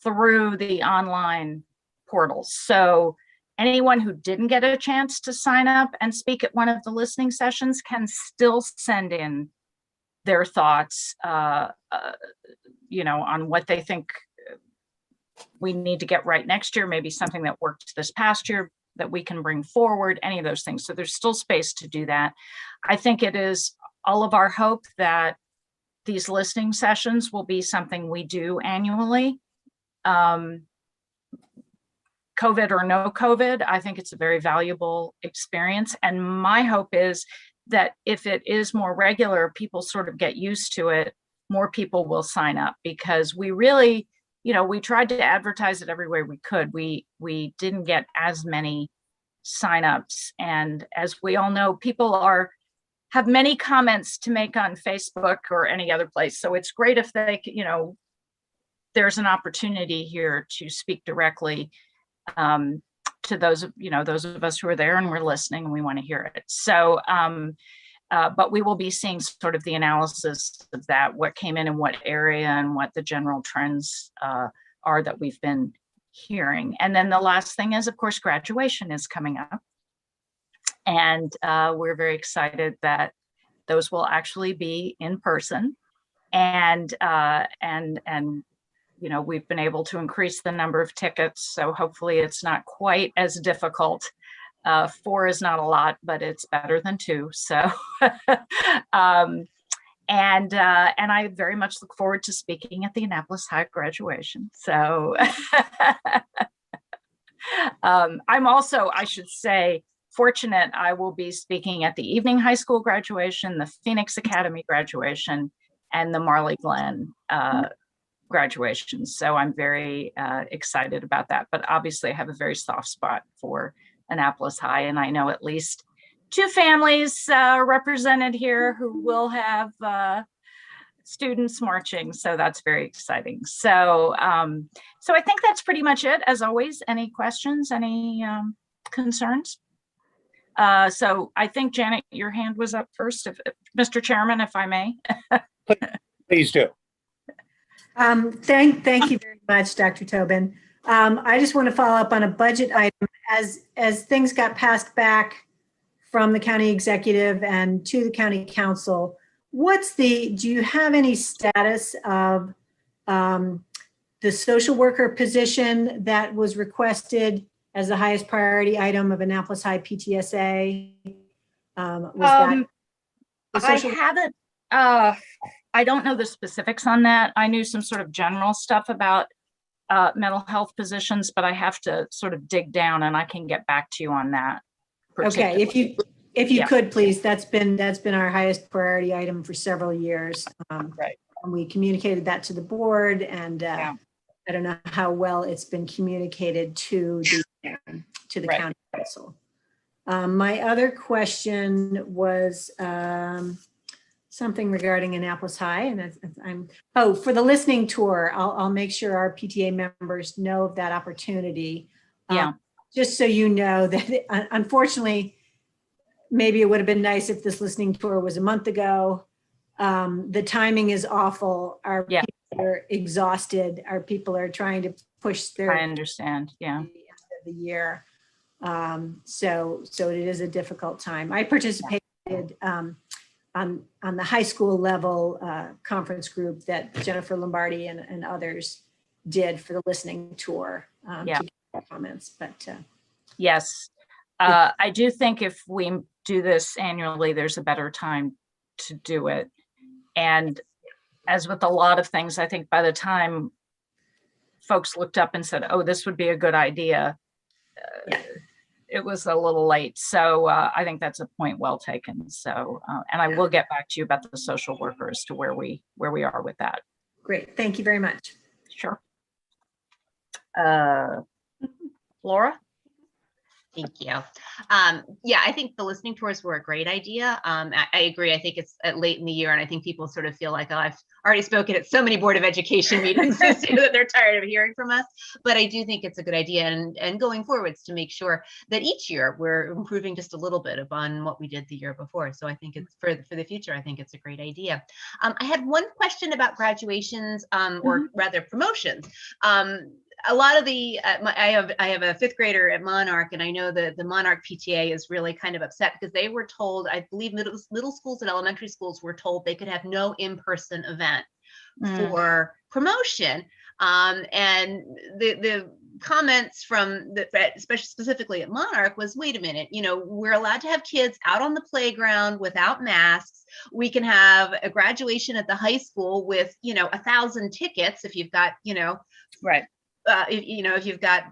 through the online portals. So anyone who didn't get a chance to sign up and speak at one of the listening sessions can still send in their thoughts, on what they think we need to get right next year, maybe something that worked this past year that we can bring forward, any of those things. So there's still space to do that. I think it is all of our hope that these listening sessions will be something we do annually. COVID or no COVID, I think it's a very valuable experience. And my hope is that if it is more regular, people sort of get used to it, more people will sign up, because we really, we tried to advertise it every way we could. We didn't get as many signups. And as we all know, people have many comments to make on Facebook or any other place. So it's great if they, there's an opportunity here to speak directly to those of us who are there and we're listening and we want to hear it. So, but we will be seeing sort of the analysis of that, what came in what area and what the general trends are that we've been hearing. And then the last thing is, of course, graduation is coming up. And we're very excited that those will actually be in person. And we've been able to increase the number of tickets. So hopefully it's not quite as difficult. 4 is not a lot, but it's better than 2. So, and I very much look forward to speaking at the Annapolis High graduation. So I'm also, I should say, fortunate. I will be speaking at the Evening High School graduation, the Phoenix Academy graduation, and the Marley Glen graduation. So I'm very excited about that. But obviously I have a very soft spot for Annapolis High, and I know at least 2 families represented here who will have students marching. So that's very exciting. So so I think that's pretty much it. As always, any questions, any concerns? So I think, Janet, your hand was up first, Mr. Chairman, if I may. Please do. Thank you very much, Dr. Tobin. I just want to follow up on a budget item. As things got passed back from the county executive and to the county council, do you have any status of the social worker position that was requested as the highest priority item of Annapolis High PTSA? I haven't, I don't know the specifics on that. I knew some sort of general stuff about mental health positions, but I have to sort of dig down and I can get back to you on that. Okay, if you could, please, that's been our highest priority item for several years. Right. And we communicated that to the board, and I don't know how well it's been communicated to the Right. county council. My other question was, something regarding Annapolis High, and oh, for the listening tour, I'll make sure our PTA members know of that opportunity. Yeah. Just so you know that unfortunately, maybe it would have been nice if this listening tour was a month ago. The timing is awful. Our Yeah. people are exhausted. Our people are trying to push their I understand. Yeah. the end of the year. So it is a difficult time. I participated on the high school level conference group that Jennifer Lombardi and others did for the listening tour. Yeah. To get their comments, but Yes. I do think if we do this annually, there's a better time to do it. And as with a lot of things, I think by the time folks looked up and said, oh, this would be a good idea, Yeah. it was a little late. So I think that's a point well taken. So, and I will get back to you about the social worker as to where we are with that. great. Thank you very much. Sure. Laura? Thank you. Yeah, I think the listening tours were a great idea. I agree. I think it's late in the year, and I think people sort of feel like, oh, I've already spoken at so many Board of Education meetings this year that they're tired of hearing from us. But I do think it's a good idea, and going forwards to make sure that each year we're improving just a little bit upon what we did the year before. So I think it's for the future. I think it's a great idea. I had one question about graduations, or rather promotions. A lot of the I have a fifth grader at Monarch, and I know that the Monarch PTA is really kind of upset because they were told, I believe middle schools and elementary schools were told they could have no in-person event for promotion. And the comments from especially specifically at Monarch was, wait a minute, we're allowed to have kids out on the playground without masks. We can have a graduation at the high school with 1,000 tickets if you've got Right. if you've got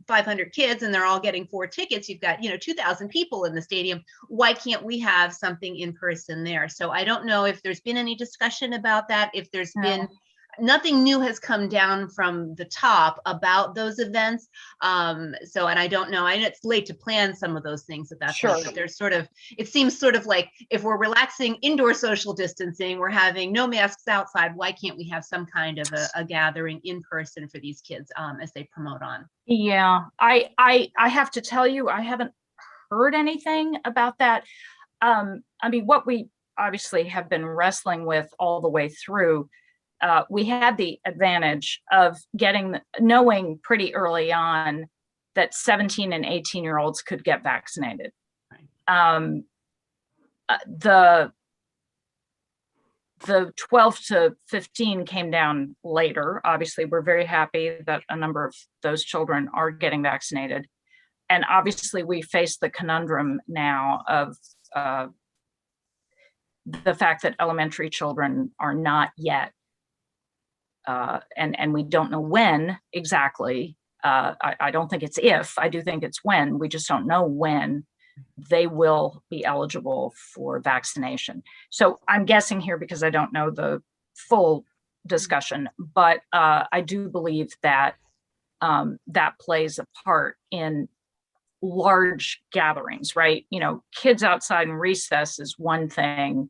500 kids and they're all getting 4 tickets, you've got 2,000 people in the stadium. Why can't we have something in person there? So I don't know if there's been any discussion about that. If there's been nothing new has come down from the top about those events. And I don't know. I know it's late to plan some of those things at that point, but there's it seems sort of like if we're relaxing indoor social distancing, we're having no masks outside. Why can't we have some kind of a gathering in person for these kids as they promote on? Yeah, I have to tell you, I haven't heard anything about that. I mean, what we obviously have been wrestling with all the way through, we had the advantage of knowing pretty early on that 17 and 18-year-olds could get vaccinated. The 12 to 15 came down later. Obviously, we're very happy that a number of those children are getting vaccinated. And obviously, we face the conundrum now of the fact that elementary children are not yet, and we don't know when exactly. I don't think it's if, I do think it's when. We just don't know when they will be eligible for vaccination. So I'm guessing here because I don't know the full discussion, but I do believe that that plays a part in large gatherings, right? Kids outside in recess is one thing.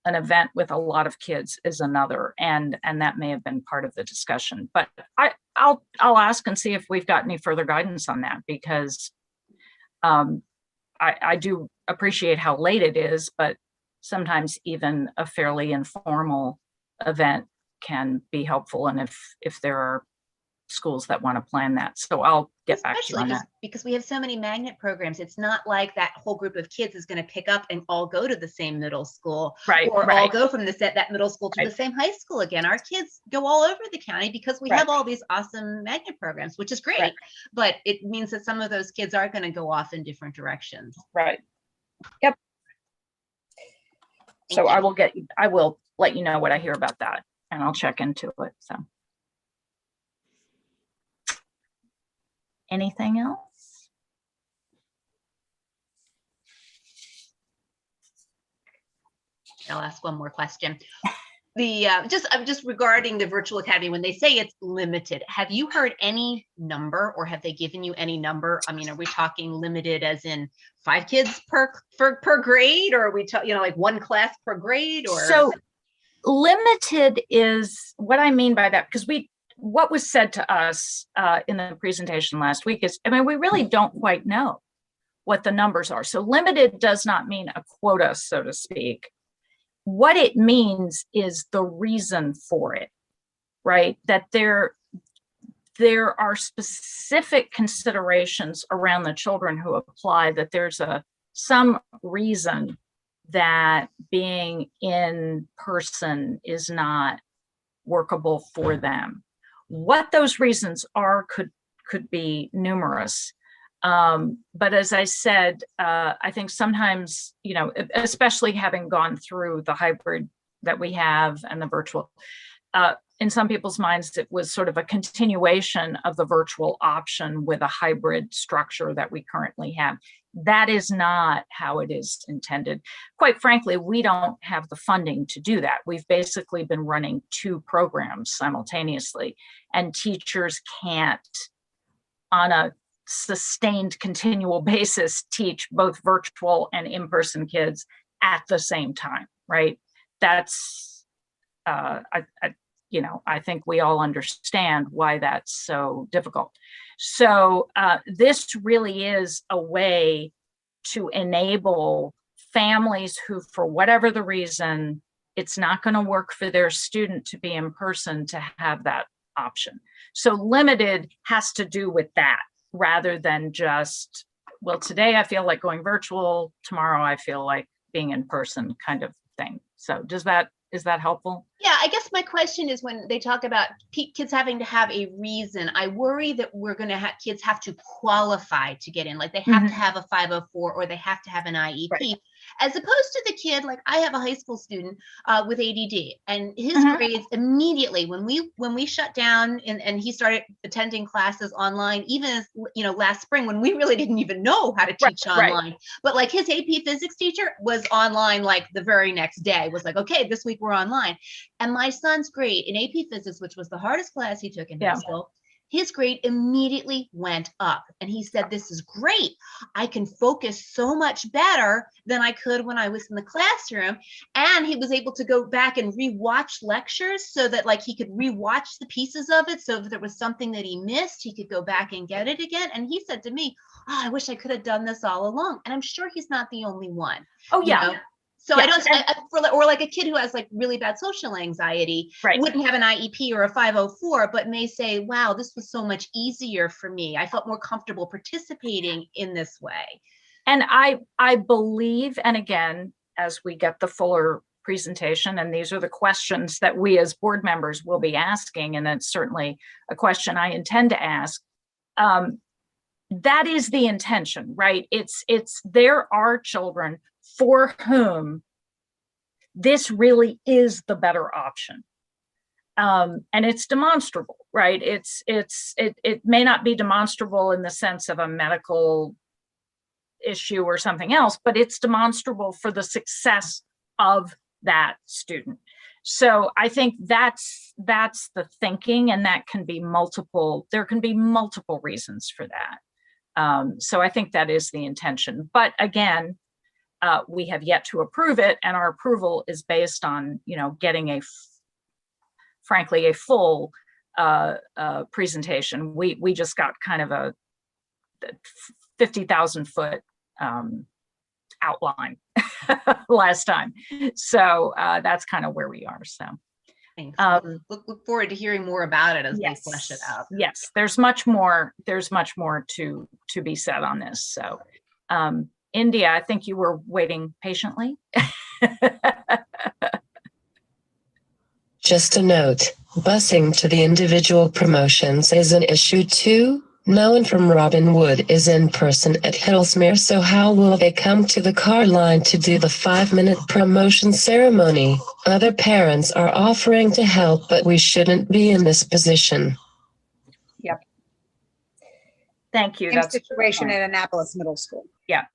An event with a lot of kids is another, and that may have been part of the discussion. But I'll ask and see if we've got any further guidance on that, because I do appreciate how late it is, but sometimes even a fairly informal event can be helpful, and if there are schools that want to plan that. So I'll get back to you on that. Because we have so many magnet programs. It's not like that whole group of kids is going to pick up and all go to the same middle school, or all go from that middle school to the same high school again. Our kids go all over the county because we have all these awesome magnet programs, which is great, but it means that some of those kids are going to go off in different directions. Right. Yep. So I will let you know what I hear about that, and I'll check into it. So. Anything else? I'll ask one more question. just regarding the virtual academy, when they say it's limited, have you heard any number, or have they given you any number? I mean, are we talking limited as in 5 kids per grade, or are we talking, like 1 class per grade, or? So limited is what I mean by that, because what was said to us in the presentation last week is, I mean, we really don't quite know what the numbers are. So limited does not mean a quota, so to speak. What it means is the reason for it, right? That there are specific considerations around the children who apply, that there's some reason that being in person is not workable for them. What those reasons are could be numerous. But as I said, I think sometimes, especially having gone through the hybrid that we have and the virtual, in some people's minds, it was sort of a continuation of the virtual option with a hybrid structure that we currently have. That is not how it is intended. Quite frankly, we don't have the funding to do that. We've basically been running 2 programs simultaneously, and teachers can't, on a sustained continual basis, teach both virtual and in-person kids at the same time, right? That's, I think we all understand why that's so difficult. So this really is a way to enable families who, for whatever the reason, it's not going to work for their student to be in person, to have that option. So limited has to do with that, rather than just, well, today I feel like going virtual, tomorrow I feel like being in person, kind of thing. So is that helpful? Yeah, I guess my question is, when they talk about kids having to have a reason, I worry that we're going to have kids have to qualify to get in. Like they have to have a 504, or they have to have an IEP, right, as opposed to the kid, like I have a high school student with ADD, and his grades immediately, when we shut down and he started attending classes online, even as, last spring, when we really didn't even know how to teach online, but like his AP physics teacher was online, like the very next day was like, okay, this week we're online. And my son's grade in AP physics, which was the hardest class he took in high school, his grade immediately went up. And he said, this is great. I can focus so much better than I could when I was in the classroom. And he was able to go back and rewatch lectures, so that like he could rewatch the pieces of it. So if there was something that he missed, he could go back and get it again. And he said to me, oh, I wish I could have done this all along. And I'm sure he's not the only one. Oh, yeah. So I don't, or like a kid who has like really bad social anxiety, wouldn't have an IEP or a 504, but may say, wow, this was so much easier for me. I felt more comfortable participating in this way. And I believe, and again, as we get the fuller presentation, and these are the questions that we as board members will be asking, and it's certainly a question I intend to ask, that is the intention, right? There are children for whom this really is the better option. And it's demonstrable, right? It may not be demonstrable in the sense of a medical issue or something else, but it's demonstrable for the success of that student. So I think that's the thinking, and that can be there can be multiple reasons for that. So I think that is the intention. But again, we have yet to approve it, and our approval is based on, getting frankly, a full presentation. We just got kind of a 50,000 foot outline last time. So that's kind of where we are. So thanks. Look forward to hearing more about it as they flesh it out. Yes, there's much more to be said on this. So India, I think you were waiting patiently. Just a note, busing to the individual promotions is an issue too. No one from Robin Wood is in person at Hillsmere, so how will they come to the car line to do the 5-minute promotion ceremony? Other parents are offering to help, but we shouldn't be in this position. Yep. Thank you. Same situation at Annapolis Middle School. Yeah.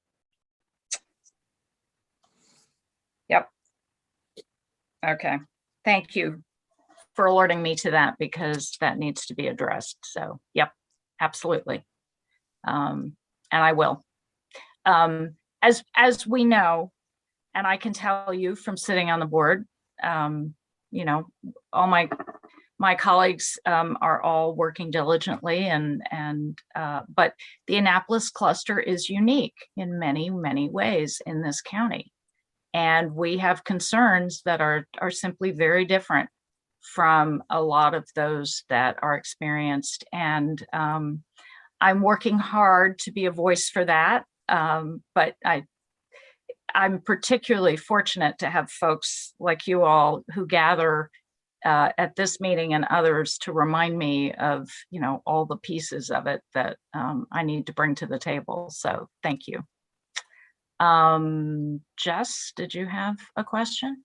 Yep. Okay. Thank you for alerting me to that because that needs to be addressed. So, yep, absolutely. And I will. As we know, and I can tell you from sitting on the board, you know, all my colleagues are all working diligently, but the Annapolis cluster is unique in many, many ways in this county. And we have concerns that are simply very different from a lot of those that are experienced. And I'm working hard to be a voice for that. But I'm particularly fortunate to have folks like you all who gather at this meeting and others to remind me of, you know, all the pieces of it that I need to bring to the table. So thank you. Jess, did you have a question?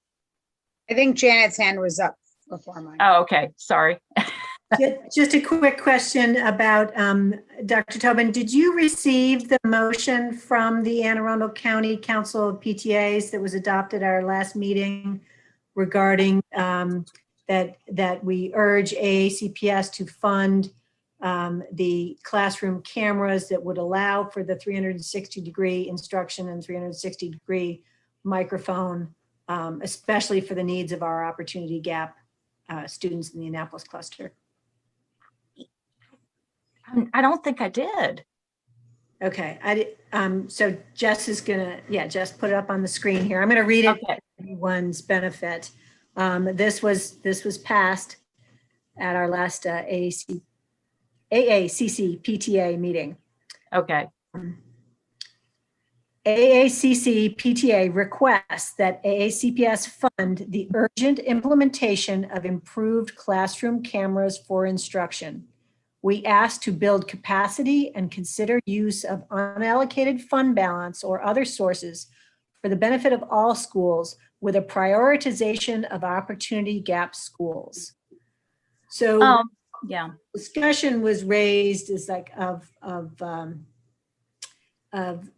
I think Janet's hand was up before mine. Oh, okay. Sorry. Just a quick question about, Dr. Tobin, did you receive the motion from the Anne Arundel County Council of PTAs that was adopted at our last meeting regarding that we urge AACPS to fund the classroom cameras that would allow for the 360-degree instruction and 360-degree microphone, especially for the needs of our opportunity gap students in the Annapolis cluster? I don't think I did. Okay, so Jess is gonna, Jess put it up on the screen here. I'm gonna read it Okay. for everyone's benefit. This was passed at our last AACC PTA meeting. Okay. AACC PTA requests that AACPS fund the urgent implementation of improved classroom cameras for instruction. We ask to build capacity and consider use of unallocated fund balance or other sources for the benefit of all schools with a prioritization of opportunity gap schools. So Yeah. discussion was raised as like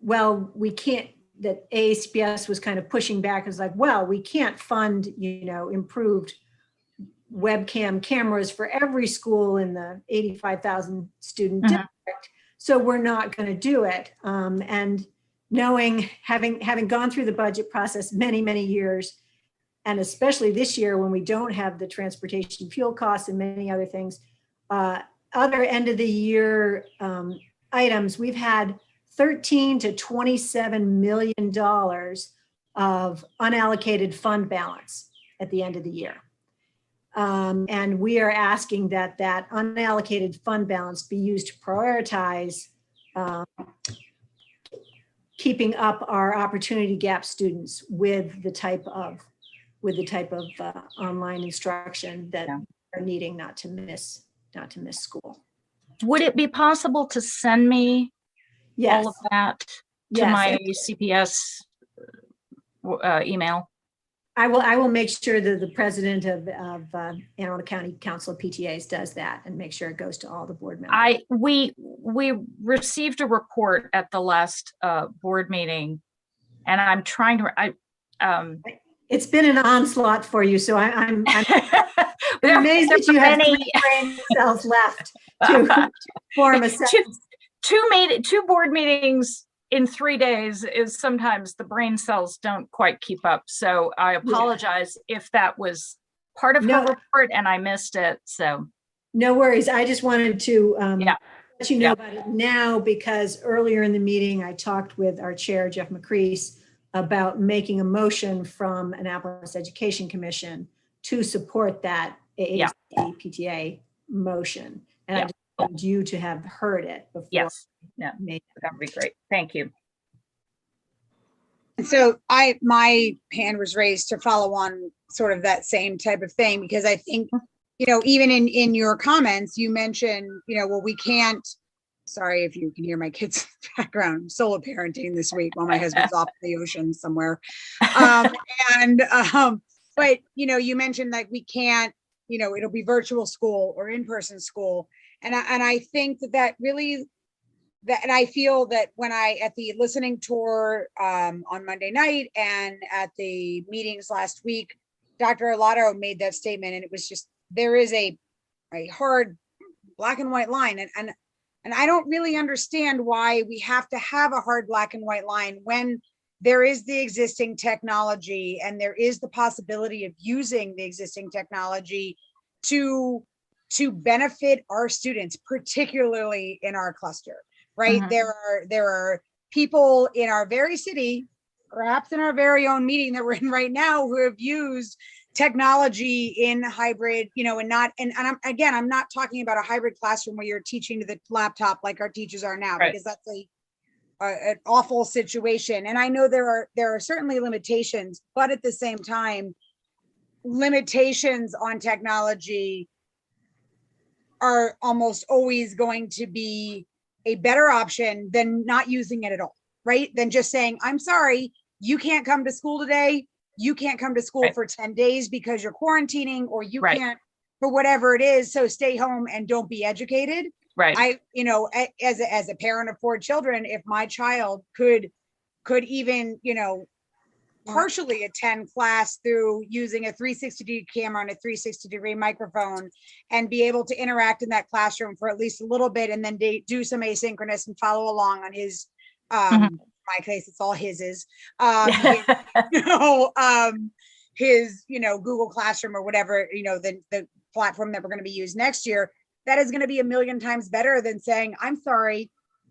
well, we can't, that AACPS was kind of pushing back as like, well, we can't fund, you know, improved webcam cameras for every school in the 85,000 student district. So we're not going to do it. And knowing, having gone through the budget process many, many years, and especially this year when we don't have the transportation fuel costs and many other things, other end of the year items, we've had $13 to $27 million of unallocated fund balance at the end of the year. And we are asking that that unallocated fund balance be used to prioritize keeping up our opportunity gap students with the type of online instruction that are needing not to miss school. Would it be possible to send me Yes. all of that to Yes. my CPS email? I will make sure that the president of Anne Arundel County Council of PTAs does that and make sure it goes to all the board members. We received a report at the last board meeting, and I'm trying to. It's been an onslaught for you, so I'm There- amazed there that you were have many- 3 brain cells left to form a sentence. two board meetings in 3 days is sometimes the brain cells don't quite keep up. So I apologize if that was part of her report and I missed it. So No worries. I just wanted to let you know Yeah. about it now because earlier in the meeting, I talked with our chair, Jeff McCrease, about making a motion from Annapolis Education Commission to support that AAC PTA motion. And I just wanted you to have heard it before. yes, yeah, that'd be great. Thank you. So my hand was raised to follow on sort of that same type of thing, because I think, you know, even in your comments, you mentioned, you know, well, we can't, sorry if you can hear my kids' background, solo parenting this week while my husband's off in the ocean somewhere. But, you know, you mentioned like we can't, you know, it'll be virtual school or in-person school. And I think that really, and I feel that when at the listening tour on Monday night and at the meetings last week, Dr. Alato made that statement, and it was just, there is a hard black and white line, and I don't really understand why we have to have a hard black and white line when there is the existing technology and there is the possibility of using the existing technology to benefit our students, particularly in our cluster, right? Mhm. There are people in our very city, perhaps in our very own meeting that we're in right now, who have used technology in hybrid, I'm not talking about a hybrid classroom where you're teaching to the laptop like our teachers are now, Right. because that's an awful situation. And I know there are certainly limitations, but at the same time, limitations on technology are almost always going to be a better option than not using it at all, right? Than just saying, I'm sorry, you can't come to school today. You can't come to school Right. for 10 days because you're quarantining, or you Right. can't for whatever it is. So stay home and don't be educated. Right. As a parent of 4 children, if my child could even, partially attend class through using a 360-degree camera and a 360-degree microphone, and be able to interact in that classroom for at least a little bit, and then do some asynchronous and follow along on his, my case, it's all his Google Classroom or whatever, the platform that we're going to be used next year. That is going to be a million times better than saying, I'm sorry,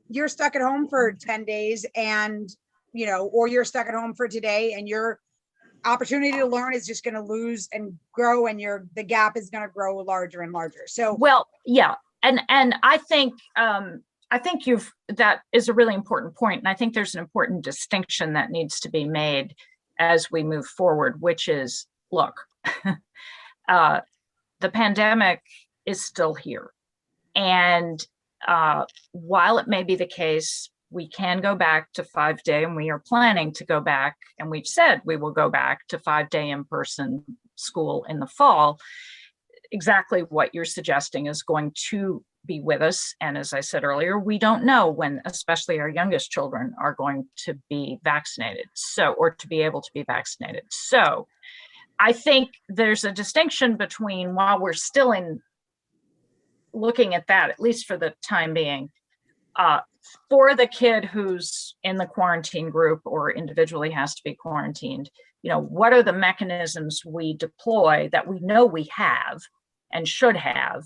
you're stuck at home for 10 days and, or you're stuck at home for today, and your opportunity to learn is just going to lose and grow, and the gap is going to grow larger and larger. So, Well, yeah. And I think that is a really important point. And I think there's an important distinction that needs to be made as we move forward, which is, look, the pandemic is still here. And while it may be the case, we can go back to 5-day, and we are planning to go back, and we've said we will go back to 5-day in-person school in the fall. Exactly what you're suggesting is going to be with us. And as I said earlier, we don't know when, especially our youngest children, are going to be vaccinated, or to be able to be vaccinated. So I think there's a distinction between, while we're still looking at that, at least for the time being, for the kid who's in the quarantine group or individually has to be quarantined, what are the mechanisms we deploy that we know we have and should have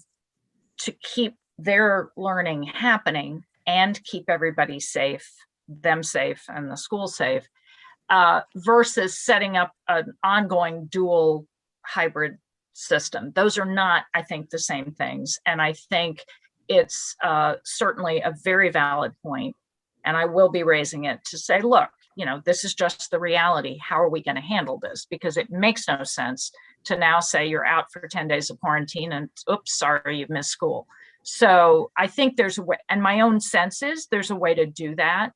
to keep their learning happening and keep everybody safe, them safe and the school safe, versus setting up an ongoing dual hybrid system. Those are not, I think, the same things. And I think it's certainly a very valid point, and I will be raising it to say, look, this is just the reality. How are we going to handle this? Because it makes no sense to now say you're out for 10 days of quarantine and oops, sorry, you've missed school. So I think there's a way, and my own sense is there's a way to do that,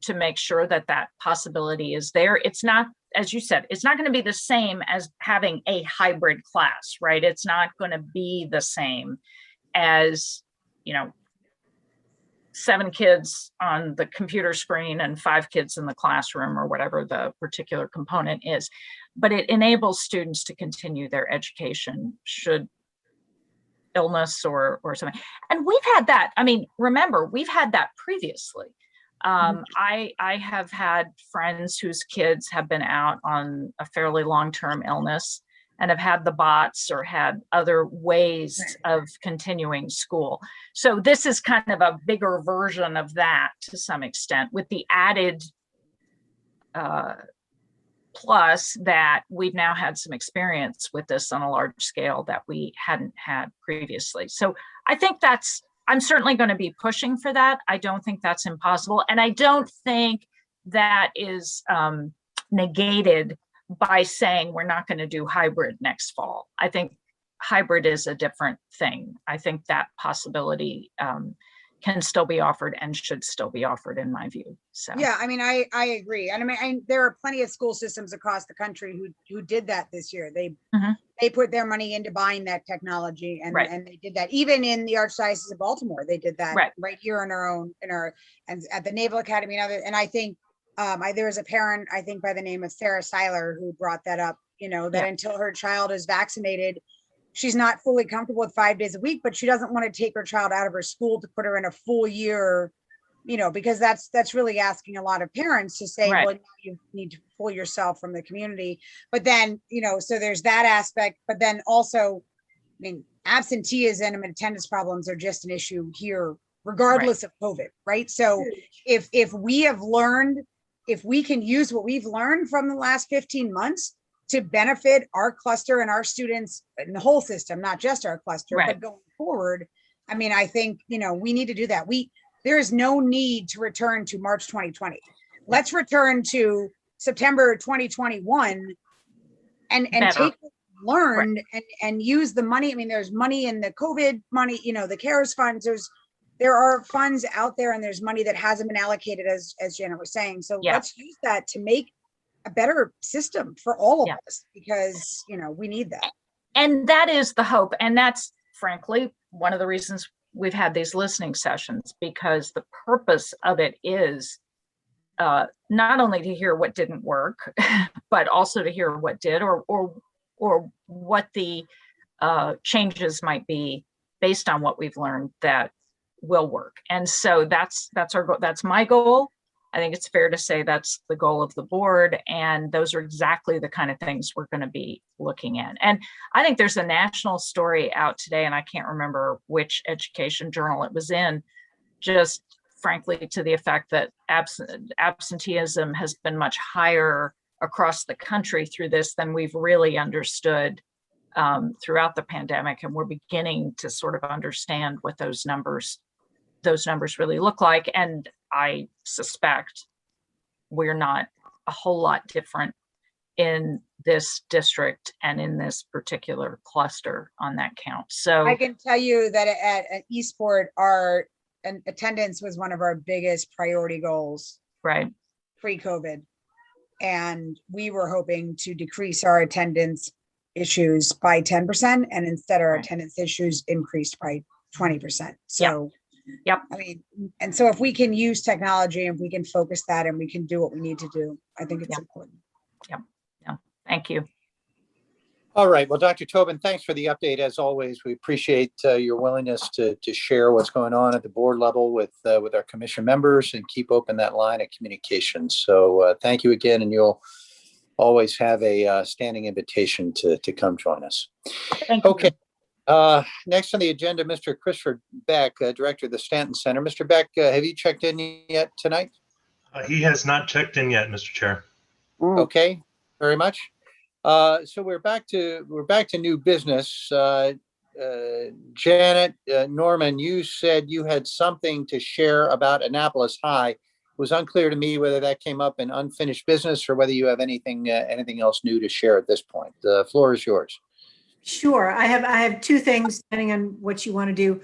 to make sure that that possibility is there. It's not, as you said, it's not going to be the same as having a hybrid class, right? It's not going to be the same as, 7 kids on the computer screen and 5 kids in the classroom, or whatever the particular component is. But it enables students to continue their education should illness or something. And we've had that. I mean, remember, we've had that previously. I have had friends whose kids have been out on a fairly long-term illness and have had the bots or had other ways of continuing school. So this is kind of a bigger version of that to some extent, with the added plus that we've now had some experience with this on a large scale that we hadn't had previously. So I think I'm certainly going to be pushing for that. I don't think that's impossible. And I don't think that is negated by saying we're not going to do hybrid next fall. I think hybrid is a different thing. I think that possibility can still be offered and should still be offered, in my view. So yeah, I mean, I agree. And I mean, there are plenty of school systems across the country who did that this year. They put their money into buying that technology, and they did that. Even in the Archdiocese of Baltimore, they did that right here in our and at the Naval Academy and other. And I think there was a parent, I think by the name of Sarah Seiler, who brought that up, you know, that Yeah. until her child is vaccinated, she's not fully comfortable with 5 days a week, but she doesn't want to take her child out of her school to put her in a full year, you know, because that's really asking a lot of parents to say, Right. well, you need to pull yourself from the community. But then, you know, so there's that aspect, but then also, I mean, absenteeism and attendance problems are just an issue here, regardless of COVID, right? So if we have learned, if we can use what we've learned from the last 15 months to benefit our cluster and our students and the whole system, not just our cluster, Right. but going forward, I mean, I think, you know, we need to do that. There is no need to return to March 2020. Let's return to September 2021 and Better. take what we learned and use the money. I mean, there's money in the COVID money, you know, the CARES funds, there are funds out there and there's money that hasn't been allocated as Janet was saying. So Yeah. let's use that to make a better system for all of Yeah. us, because, you know, we need that. And that is the hope. And that's frankly one of the reasons we've had these listening sessions, because the purpose of it is not only to hear what didn't work, but also to hear what did, or what the changes might be based on what we've learned that will work. And so that's our goal. That's my goal. I think it's fair to say that's the goal of the board. And those are exactly the kind of things we're going to be looking at. And I think there's a national story out today, and I can't remember which education journal it was in, just frankly to the effect that absenteeism has been much higher across the country through this than we've really understood throughout the pandemic. And we're beginning to sort of understand what those numbers really look like. And I suspect we're not a whole lot different in this district and in this particular cluster on that count. So I can tell you that at Eastport, our attendance was one of our biggest priority goals right. pre-COVID. And we were hoping to decrease our attendance issues by 10%, and instead our Right. attendance issues increased by 20%. So, Yep. I mean, and so if we can use technology and we can focus that and we can do what we need to do, I think it's Yep. important. Thank you. All right. Well, Dr. Tobin, thanks for the update. As always, we appreciate your willingness to share what's going on at the board level with our commission members and keep open that line of communication. So thank you again, and you'll always have a standing invitation to come join us. Thank you. Okay. Next on the agenda, Mr. Christopher Beck, Director of the Stanton Center. Mr. Beck, have you checked in yet tonight? He has not checked in yet, Mr. Chair. Okay, very much. So we're back to new business. Janet, Norman, you said you had something to share about Annapolis High. It was unclear to me whether that came up in unfinished business or whether you have anything else new to share at this point. The floor is yours. Sure. I have two things depending on what you want to do.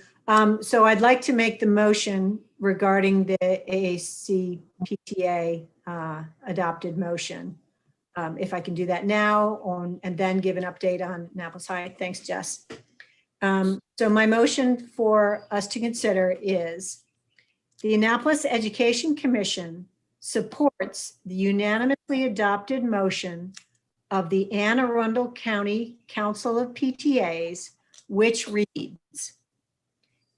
So I'd like to make the motion regarding the AAC PTA adopted motion. If I can do that now and then give an update on Annapolis High. Thanks, Jess. So my motion for us to consider is the Annapolis Education Commission supports the unanimously adopted motion of the Anne Arundel County Council of PTAs, which reads,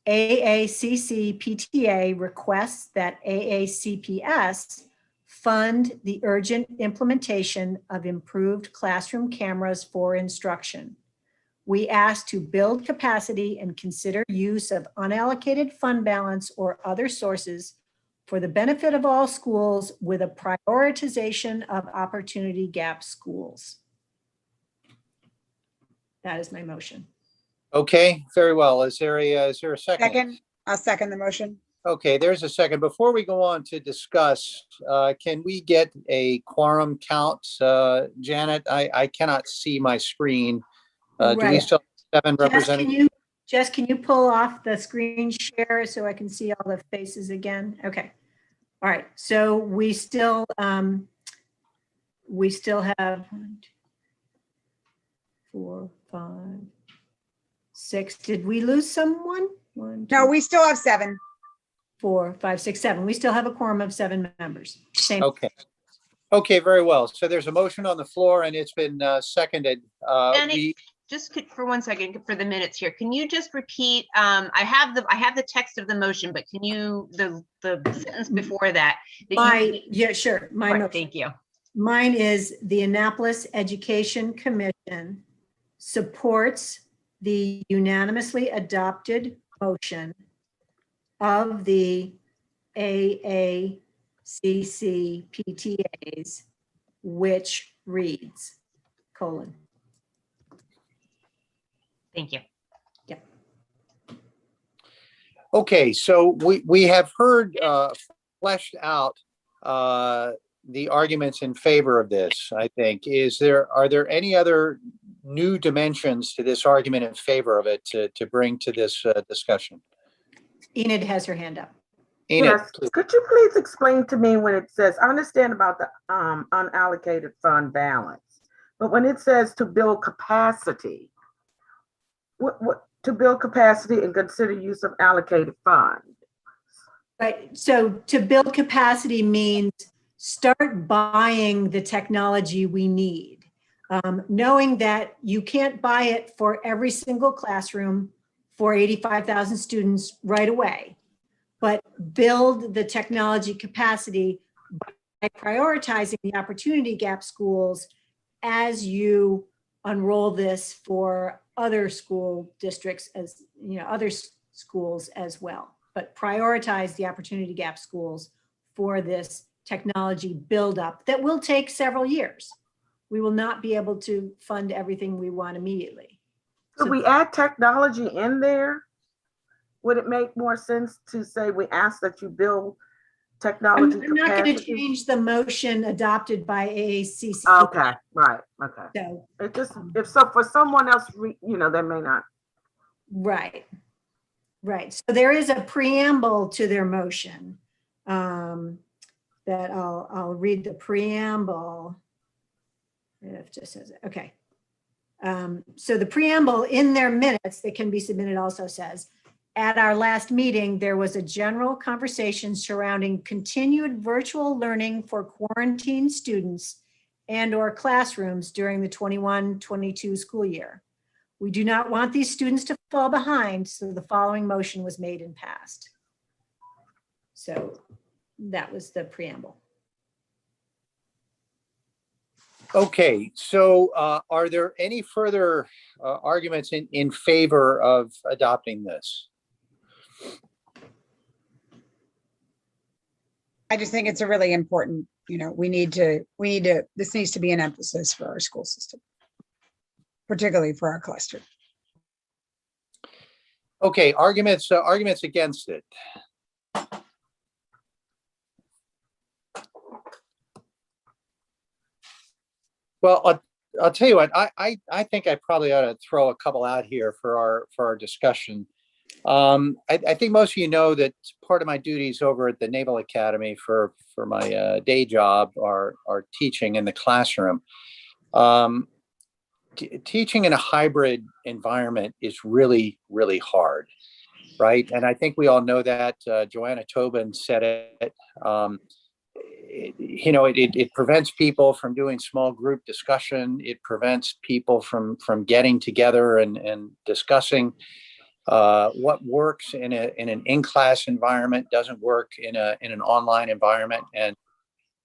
AACC PTA requests that AACPS fund the urgent implementation of improved classroom cameras for instruction. We ask to build capacity and consider use of unallocated fund balance or other sources for the benefit of all schools with a prioritization of opportunity gap schools. That is my motion. Okay, very well. Is there a second? Second, I'll second the motion. Okay, there's a second. Before we go on to discuss, can we get a quorum count? Janet, I cannot see my screen. Do we Right. still have 7 representing? Jess, can you pull off the screen share so I can see all the faces again? Okay. All right. So we still have 1, 2, 4, 5, 6. Did we lose someone? 1, 2, No, we still have 7. 4, 5, 6, 7. We still have a quorum of 7 members. Same. Okay. Okay, very well. So there's a motion on the floor and it's been seconded. Danny, just for 1 second for the minutes here, can you just repeat, I have the text of the motion, but can you, the sentence before that? Yeah, sure. Right, thank you. Mine is the Annapolis Education Commission supports the unanimously adopted motion of the AACC PTAs, which reads, : Thank you. Okay, so we have heard fleshed out the arguments in favor of this, I think. Are there any other new dimensions to this argument in favor of it to bring to this discussion? Enid has her hand up. Enid, Yes, could you please explain to me when it says, I understand about the unallocated fund balance, but when it says to build capacity, what to build capacity and consider use of allocated funds? Right, so to build capacity means start buying the technology we need. Knowing that you can't buy it for every single classroom for 85,000 students right away, but build the technology capacity by prioritizing the opportunity gap schools as you unroll this for other school districts, as you know, other schools as well. But prioritize the opportunity gap schools for this technology buildup that will take several years. We will not be able to fund everything we want immediately. Could we add technology in there? Would it make more sense to say we ask that you build technology I'm not going to capacity? change the motion adopted by AACC. Okay, right, okay. So, It just, if so, for someone else, they may not. right. Right. So there is a preamble to their motion that I'll read the preamble. It just says, okay. So the preamble in their minutes that can be submitted also says, at our last meeting, there was a general conversation surrounding continued virtual learning for quarantine students and/or classrooms during the 21-22 school year. We do not want these students to fall behind, so the following motion was made and passed. So that was the preamble. okay, so are there any further arguments in favor of adopting this? I just think it's a really important, we need to, this needs to be an emphasis for our school system, particularly for our cluster. Okay, arguments against it. Well, I'll tell you what, I think I probably ought to throw a couple out here for our discussion. I think most of you know that part of my duties over at the Naval Academy for my day job are teaching in the classroom. Teaching in a hybrid environment is really, really hard, right? And I think we all know that. Joanna Tobin said it. It prevents people from doing small group discussion. It prevents people from getting together and discussing what works in an in-class environment doesn't work in an online environment. And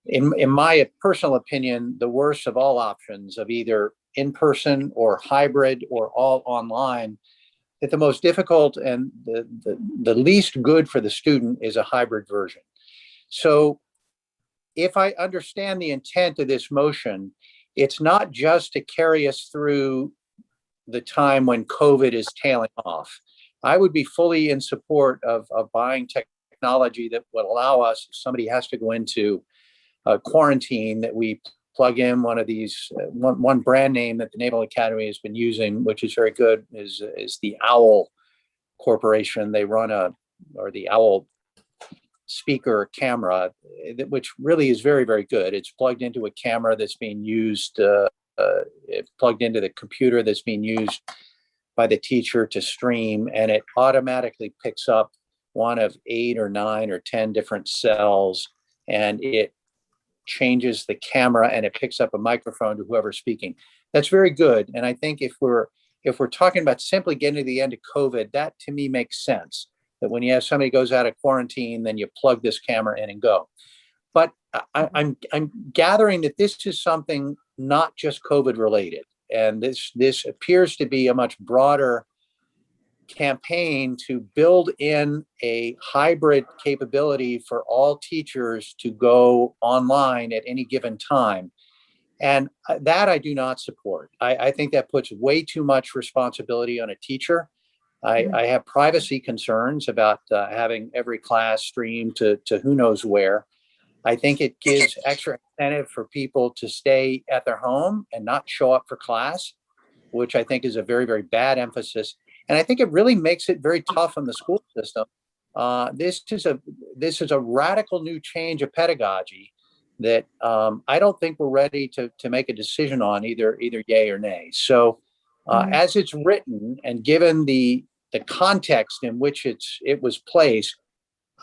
in my personal opinion, the worst of all options of either in-person or hybrid or all online, that the most difficult and the least good for the student is a hybrid version. So if I understand the intent of this motion, it's not just to carry us through the time when COVID is tailing off. I would be fully in support of buying technology that would allow us, if somebody has to go into quarantine, that we plug in one of these, one brand name that the Naval Academy has been using, which is very good, is the OWL Corporation. They run the OWL speaker camera, which really is very, very good. It's plugged into a camera that's being used, it's plugged into the computer that's being used by the teacher to stream, and it automatically picks up one of 8 or 9 or 10 different cells, and it changes the camera and it picks up a microphone to whoever's speaking. That's very good. And I think if we're talking about simply getting to the end of COVID, that to me makes sense. That when you have somebody goes out of quarantine, then you plug this camera in and go. But I'm gathering that this is something not just COVID related, and this appears to be a much broader campaign to build in a hybrid capability for all teachers to go online at any given time. And that I do not support. I think that puts way too much responsibility on a teacher. I have privacy concerns about having every class streamed to who knows where. I think it gives extra incentive for people to stay at their home and not show up for class, which I think is a very, very bad emphasis. And I think it really makes it very tough on the school system. This is a radical new change of pedagogy that I don't think we're ready to make a decision on either yay or nay. So as it's written and given the context in which it was placed,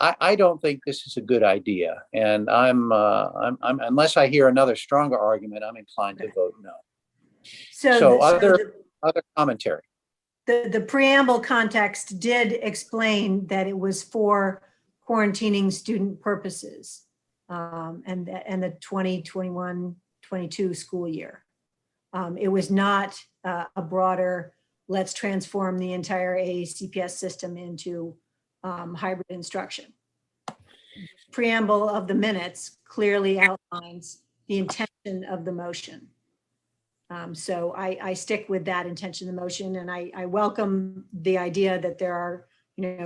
I don't think this is a good idea. And I'm unless I hear another stronger argument, I'm inclined to vote no. So other commentary. The preamble context did explain that it was for quarantining student purposes, and the 2021-22 school year. It was not a broader, let's transform the entire AACPS system into hybrid instruction. Preamble of the minutes clearly outlines the intention of the motion. So I stick with that intention of the motion, and I welcome the idea that there are,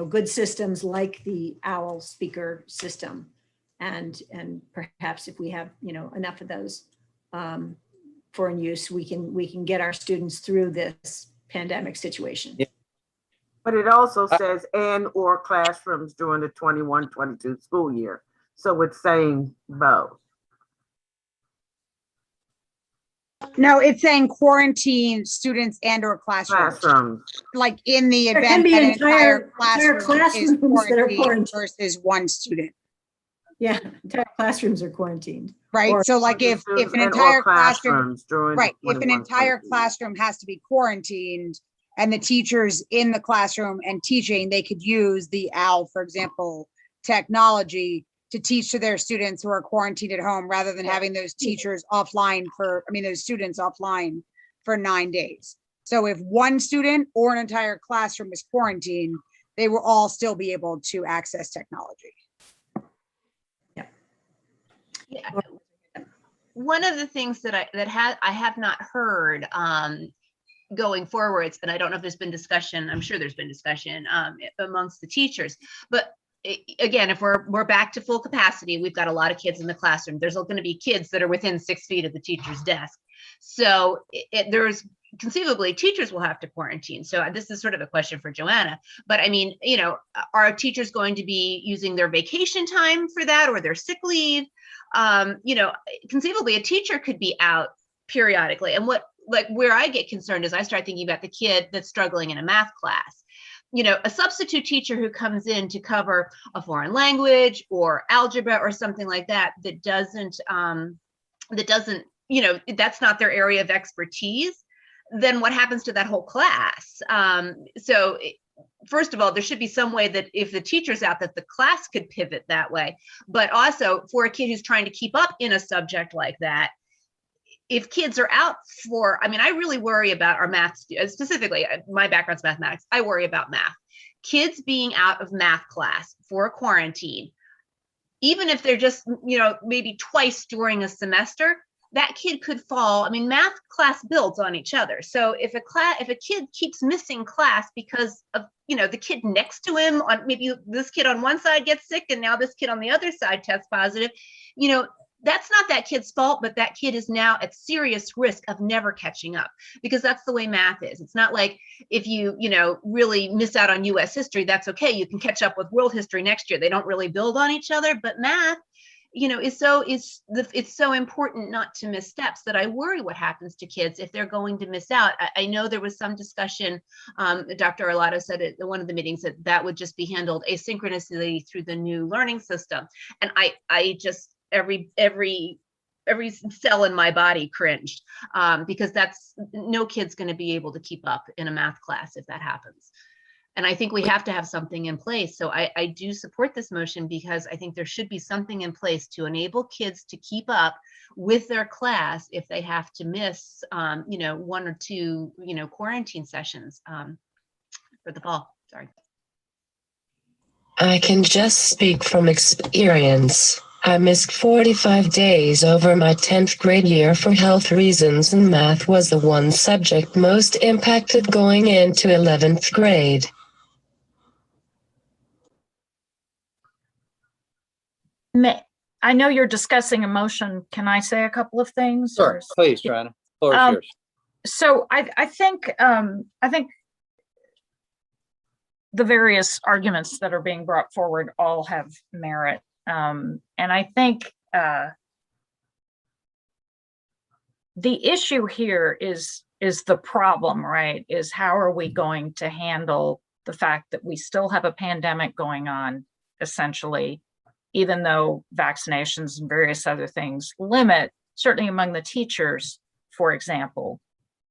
good systems like the OWL speaker system, and perhaps if we have, enough of those for in use, we can get our students through this pandemic situation. Yeah. But it also says and/or classrooms during the 21-22 school year. So it's saying both. No, it's saying quarantine students and or classrooms. Like in the There event can be that an entire classroom is classrooms that are quarantined quarantined. versus one student, Yeah, entire classrooms are quarantined. right? Or- So like if an And/or entire classroom, classrooms during the right, if an 21-22. entire classroom has to be quarantined and the teachers in the classroom and teaching, they could use the OWL, for example, technology to teach to their students who are quarantined at home rather than having those teachers offline those students offline for 9 days. So if one student or an entire classroom is quarantined, they will all still be able to access technology. Yeah. One of the things that I have not heard going forwards, and I don't know if there's been discussion, I'm sure there's been discussion amongst the teachers, but again, if we're back to full capacity, we've got a lot of kids in the classroom. There's going to be kids that are within 6 feet of the teacher's desk. So there's conceivably teachers will have to quarantine. So this is sort of a question for Joanna, but I mean, are teachers going to be using their vacation time for that or their sick leave? Conceivably a teacher could be out periodically. And where I get concerned is I start thinking about the kid that's struggling in a math class. A substitute teacher who comes in to cover a foreign language or algebra or something like that, that's not their area of expertise, then what happens to that whole class? First of all, there should be some way that if the teacher's out, that the class could pivot that way. But also for a kid who's trying to keep up in a subject like that, if kids are out I really worry about our math, specifically, my background's mathematics. I worry about math. Kids being out of math class for a quarantine, even if they're just, maybe twice during a semester, that kid could fall. Math class builds on each other. So if a kid keeps missing class because of, the kid next to him, maybe this kid on one side gets sick and now this kid on the other side tests positive, that's not that kid's fault, but that kid is now at serious risk of never catching up, because that's the way math is. It's not like if you, really miss out on US history, that's okay. You can catch up with world history next year. They don't really build on each other, but math, it's so important not to miss steps that I worry what happens to kids if they're going to miss out. I know there was some discussion, Dr. Arlotto said at one of the meetings that would just be handled asynchronously through the new learning system. And I just, every every cell in my body cringed, because that's, no kid's going to be able to keep up in a math class if that happens. And I think we have to have something in place. So I do support this motion, because I think there should be something in place to enable kids to keep up with their class if they have to miss, 1 or 2, quarantine sessions for the fall. Sorry. I can just speak from experience. I missed 45 days over my 10th grade year for health reasons, and math was the one subject most impacted going into 11th grade. I know you're discussing a motion. Can I say a couple of things? Sure, please, Joanna. Floor is yours. So I think the various arguments that are being brought forward all have merit. And I think the issue here is the problem, right? Is how are we going to handle the fact that we still have a pandemic going on, essentially, even though vaccinations and various other things limit, certainly among the teachers, for example,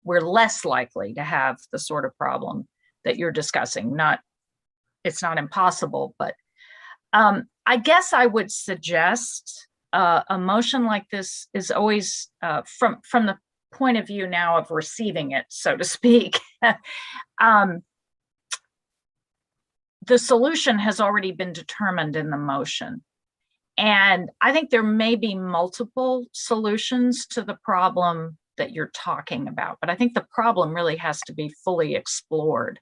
we're less likely to have the sort of problem that you're discussing. It's not impossible, but I guess I would suggest a motion like this is always from the point of view now of receiving it, so to speak. The solution has already been determined in the motion. And I think there may be multiple solutions to the problem that you're talking about, but I think the problem really has to be fully explored,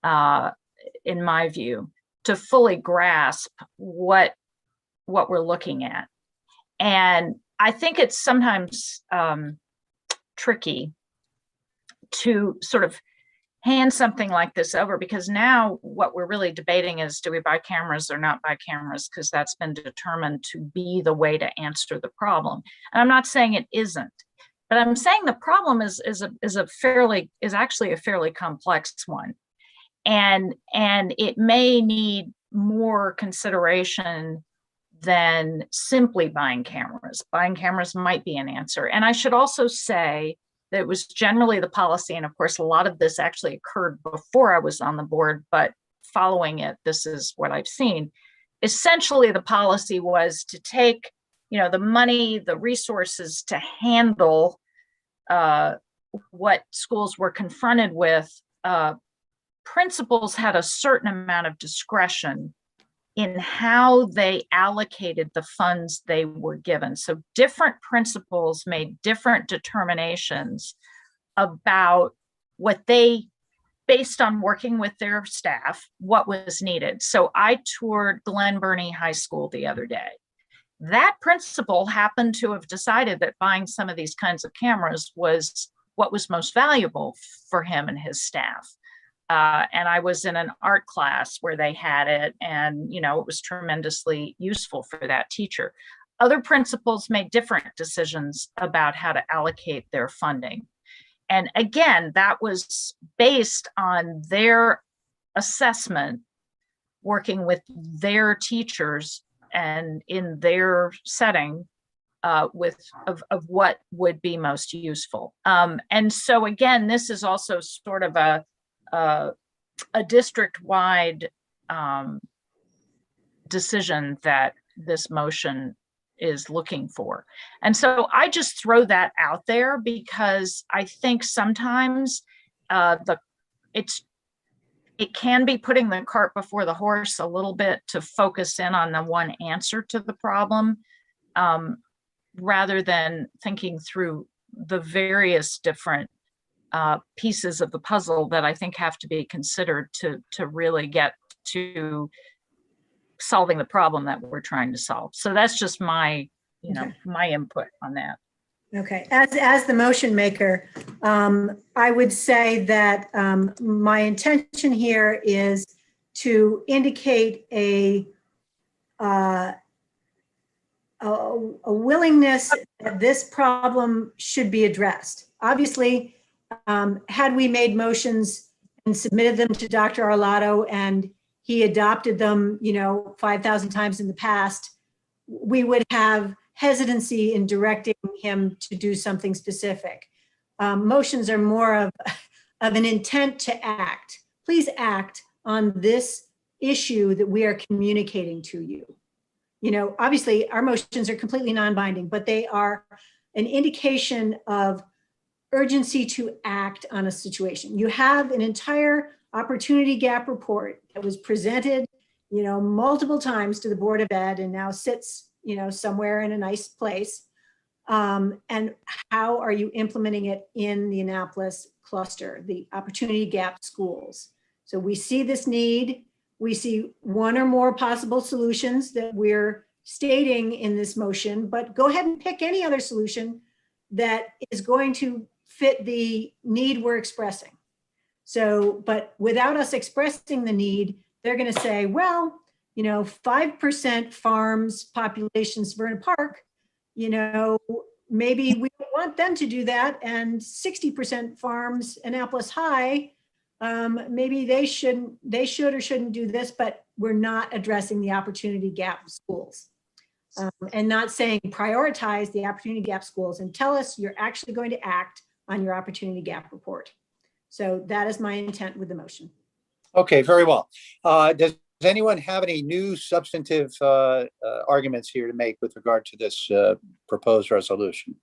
in my view, to fully grasp what we're looking at. And I think it's sometimes tricky to sort of hand something like this over, because now what we're really debating is, do we buy cameras or not buy cameras? Because that's been determined to be the way to answer the problem. And I'm not saying it isn't, but I'm saying the problem is actually a fairly complex one. And it may need more consideration than simply buying cameras. Buying cameras might be an answer. And I should also say that it was generally the policy, and of course, a lot of this actually occurred before I was on the board, but following it, this is what I've seen. Essentially, the policy was to take, the money, the resources to handle what schools were confronted with. Principals had a certain amount of discretion in how they allocated the funds they were given. So different principals made different determinations about what they, based on working with their staff, what was needed. So I toured Glen Burnie High School the other day. That principal happened to have decided that buying some of these kinds of cameras was what was most valuable for him and his staff. And I was in an art class where they had it, and it was tremendously useful for that teacher. Other principals made different decisions about how to allocate their funding. And again, that was based on their assessment, working with their teachers and in their setting of what would be most useful. And so again, this is also sort of a district-wide decision that this motion is looking for. And so I just throw that out there because I think sometimes it can be putting the cart before the horse a little bit to focus in on the one answer to the problem, rather than thinking through the various different pieces of the puzzle that I think have to be considered to really get to solving the problem that we're trying to solve. So that's just my, my input on that. Okay, as the motion maker, I would say that my intention here is to indicate a willingness that this problem should be addressed. Obviously, had we made motions and submitted them to Dr. Arlotto and he adopted them, 5,000 times in the past, we would have hesitancy in directing him to do something specific. Motions are more of an intent to act. Please act on this issue that we are communicating to you. You know, obviously our motions are completely non-binding, but they are an indication of urgency to act on a situation. You have an entire opportunity gap report that was presented, you know, multiple times to the Board of Ed and now sits, you know, somewhere in a nice place. And how are you implementing it in the Annapolis cluster, the opportunity gap schools? So we see this need. We see one or more possible solutions that we're stating in this motion, but go ahead and pick any other solution that is going to fit the need we're expressing. So, but without us expressing the need, they're going to say, well, you know, 5% farms populations Vernon Park, you know, maybe we don't want them to do that. And 60% farms Annapolis High, maybe they should or shouldn't do this, but we're not addressing the opportunity gap schools. And not saying prioritize the opportunity gap schools and tell us you're actually going to act on your opportunity gap report. So that is my intent with the motion. Okay, very well. Does anyone have any new substantive arguments here to make with regard to this proposed resolution?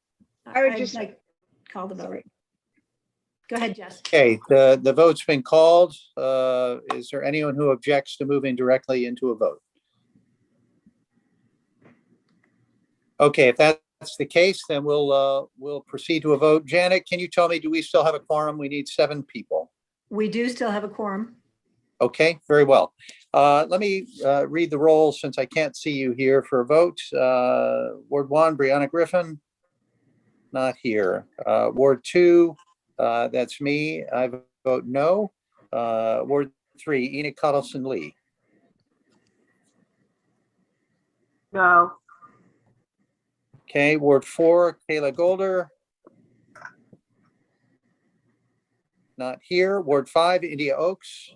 I would just like call the vote. Go ahead, Jess. Okay, the vote's been called. Is there anyone who objects to moving directly into a vote? Okay, if that's the case, then we'll proceed to a vote. Janet, can you tell me, do we still have a quorum? We need 7 people. We do still have a quorum. Okay, very well. Let me read the roll since I can't see you here for a vote. Ward 1, Brianna Griffin, not here. Ward 2, that's me. I vote no. Ward 3, Enoch Cuddleson Lee. No. Okay, Ward 4, Kayla Golder. Not here. Ward 5, India Oaks.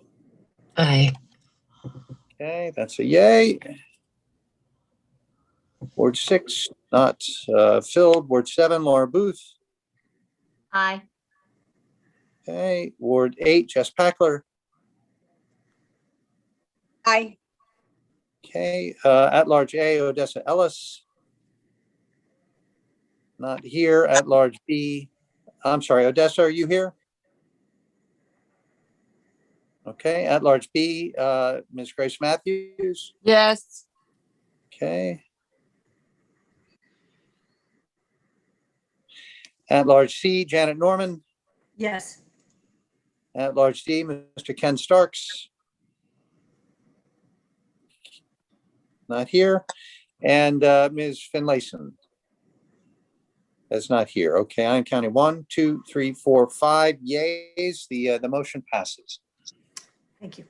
Aye. Okay, that's a yay. Ward 6, not filled. Ward 7, Laura Booth. Aye. Okay, Ward 8, Jess Packler. aye. Okay, at large A, Odessa Ellis. Not here. At large B. I'm sorry, Odessa, are you here? Okay, at large B, Ms. Grace Matthews. Yes. Okay. At large C, Janet Norman. Yes. At large D, Mr. Ken Starks. Not here. And Ms. Finlayson. That's not here. Okay, I'm counting 1, 2, 3, 4, 5 yays. The motion passes. Thank you.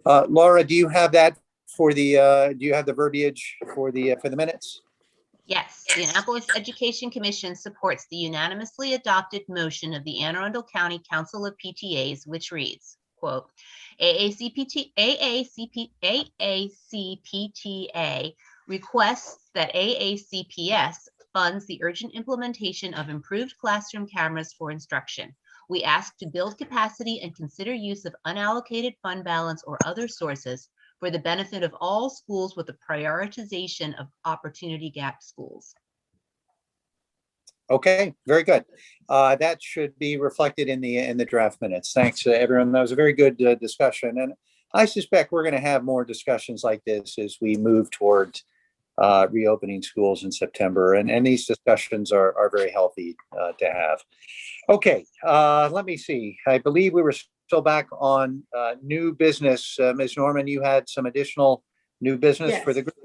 Laura, do you have that for the do you have the verbiage for the minutes? Yes, the Annapolis Education Commission supports the unanimously adopted motion of the Anne Arundel County Council of PTAs, which reads, quote, AACPTA requests that AACPS funds the urgent implementation of improved classroom cameras for instruction. We ask to build capacity and consider use of unallocated fund balance or other sources for the benefit of all schools with a prioritization of opportunity gap schools. Okay, very good. That should be reflected in the draft minutes. Thanks, everyone. That was a very good discussion, and I suspect we're going to have more discussions like this as we move toward reopening schools in September, and these discussions are very healthy to have. Okay, let me see. I believe we were still back on new business. Ms. Norman, you had some additional new business for the group?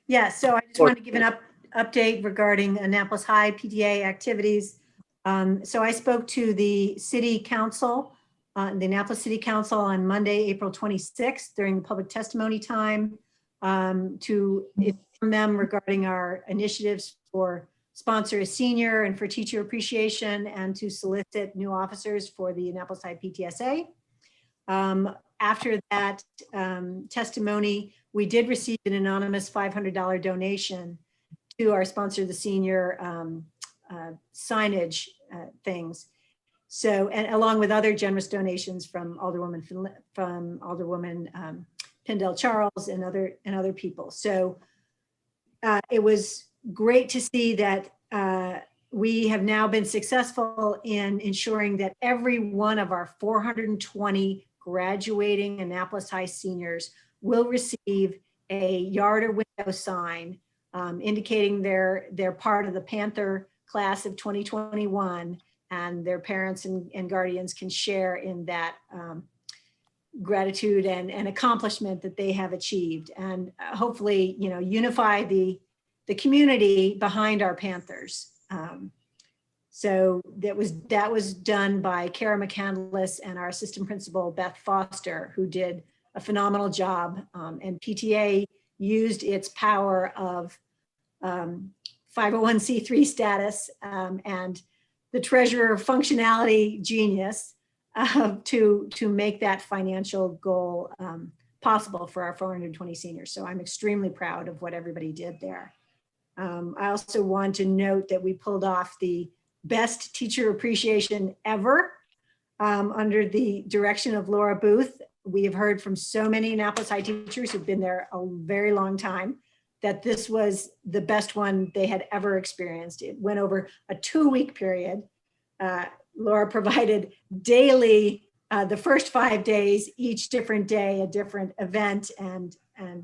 Yeah, so I just wanted to give an update regarding Annapolis High PTA activities. So I spoke to the city council, the Annapolis City Council on Monday, April 26th during the public testimony time to inform them regarding our initiatives for sponsor a senior and for teacher appreciation and to solicit new officers for the Annapolis High PTSA. After that testimony, we did receive an anonymous $500 donation to our sponsor, the senior signage things. So, and along with other generous donations from Alderwoman Pindell Charles and other people. So it was great to see that we have now been successful in ensuring that every one of our 420 graduating Annapolis High seniors will receive a yard or window sign indicating they're part of the Panther class of 2021, and their parents and guardians can share in that gratitude and accomplishment that they have achieved, and hopefully, unify the community behind our Panthers. So that was done by Kara McCandless and our assistant principal, Beth Foster, who did a phenomenal job. And PTA used its power of 501c3 status and the treasurer functionality genius to make that financial goal possible for our 420 seniors. So I'm extremely proud of what everybody did there. I also want to note that we pulled off the best teacher appreciation ever under the direction of Laura Booth. We have heard from so many Annapolis High teachers who've been there a very long time that this was the best one they had ever experienced. It went over a 2-week period. Laura provided daily, the first 5 days, each different day, a different event and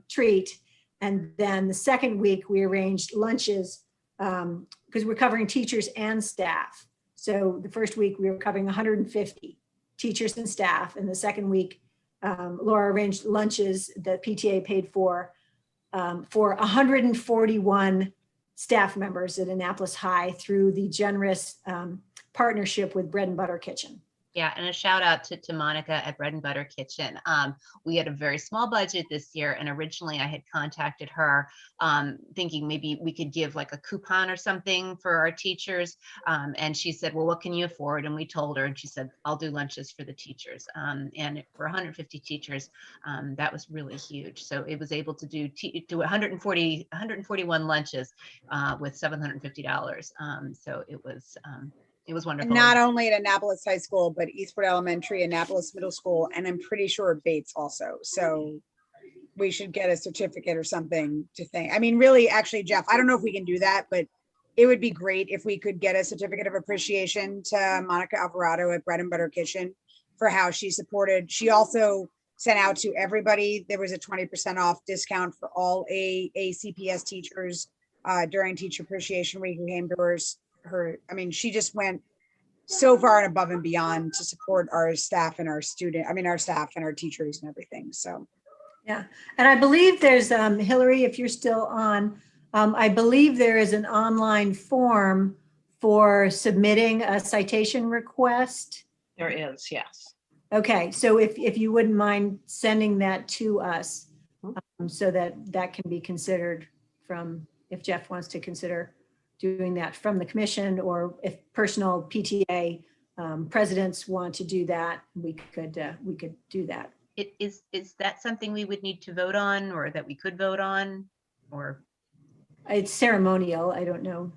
treat. And then the second week we arranged lunches because we're covering teachers and staff. So the first week we were covering 150 teachers and staff. And the second week, Laura arranged lunches that PTA paid for 141 staff members at Annapolis High through the generous partnership with Bread and Butter Kitchen. Yeah, and a shout out to Monica at Bread and Butter Kitchen. We had a very small budget this year, and originally I had contacted her thinking maybe we could give like a coupon or something for our teachers. And she said, well, what can you afford? And we told her, and she said, I'll do lunches for the teachers. And for 150 teachers, that was really huge. So it was able to do 141 lunches with $750. So it was wonderful. And not only at Annapolis High School, but Eastwood Elementary, Annapolis Middle School, and I'm pretty sure Bates also. So we should get a certificate or something to thank. I mean, really, actually, Jeff, I don't know if we can do that, but it would be great if we could get a certificate of appreciation to Monica Alvarado at Bread and Butter Kitchen for how she supported. She also sent out to everybody. There was a 20% off discount for all ACPS teachers during Teacher Appreciation Week who came to her. I mean, she just went so far and above and beyond to support our staff and our staff and our teachers and everything. So, yeah. And I believe there's, Hillary, if you're still on, I believe there is an online form for submitting a citation request. There is, yes. Okay, so if you wouldn't mind sending that to us so that can be considered from, if Jeff wants to consider doing that from the commission, or if personal PTA presidents want to do that, we could do that. Is that something we would need to vote on, or that we could vote on, or? It's ceremonial. I don't know,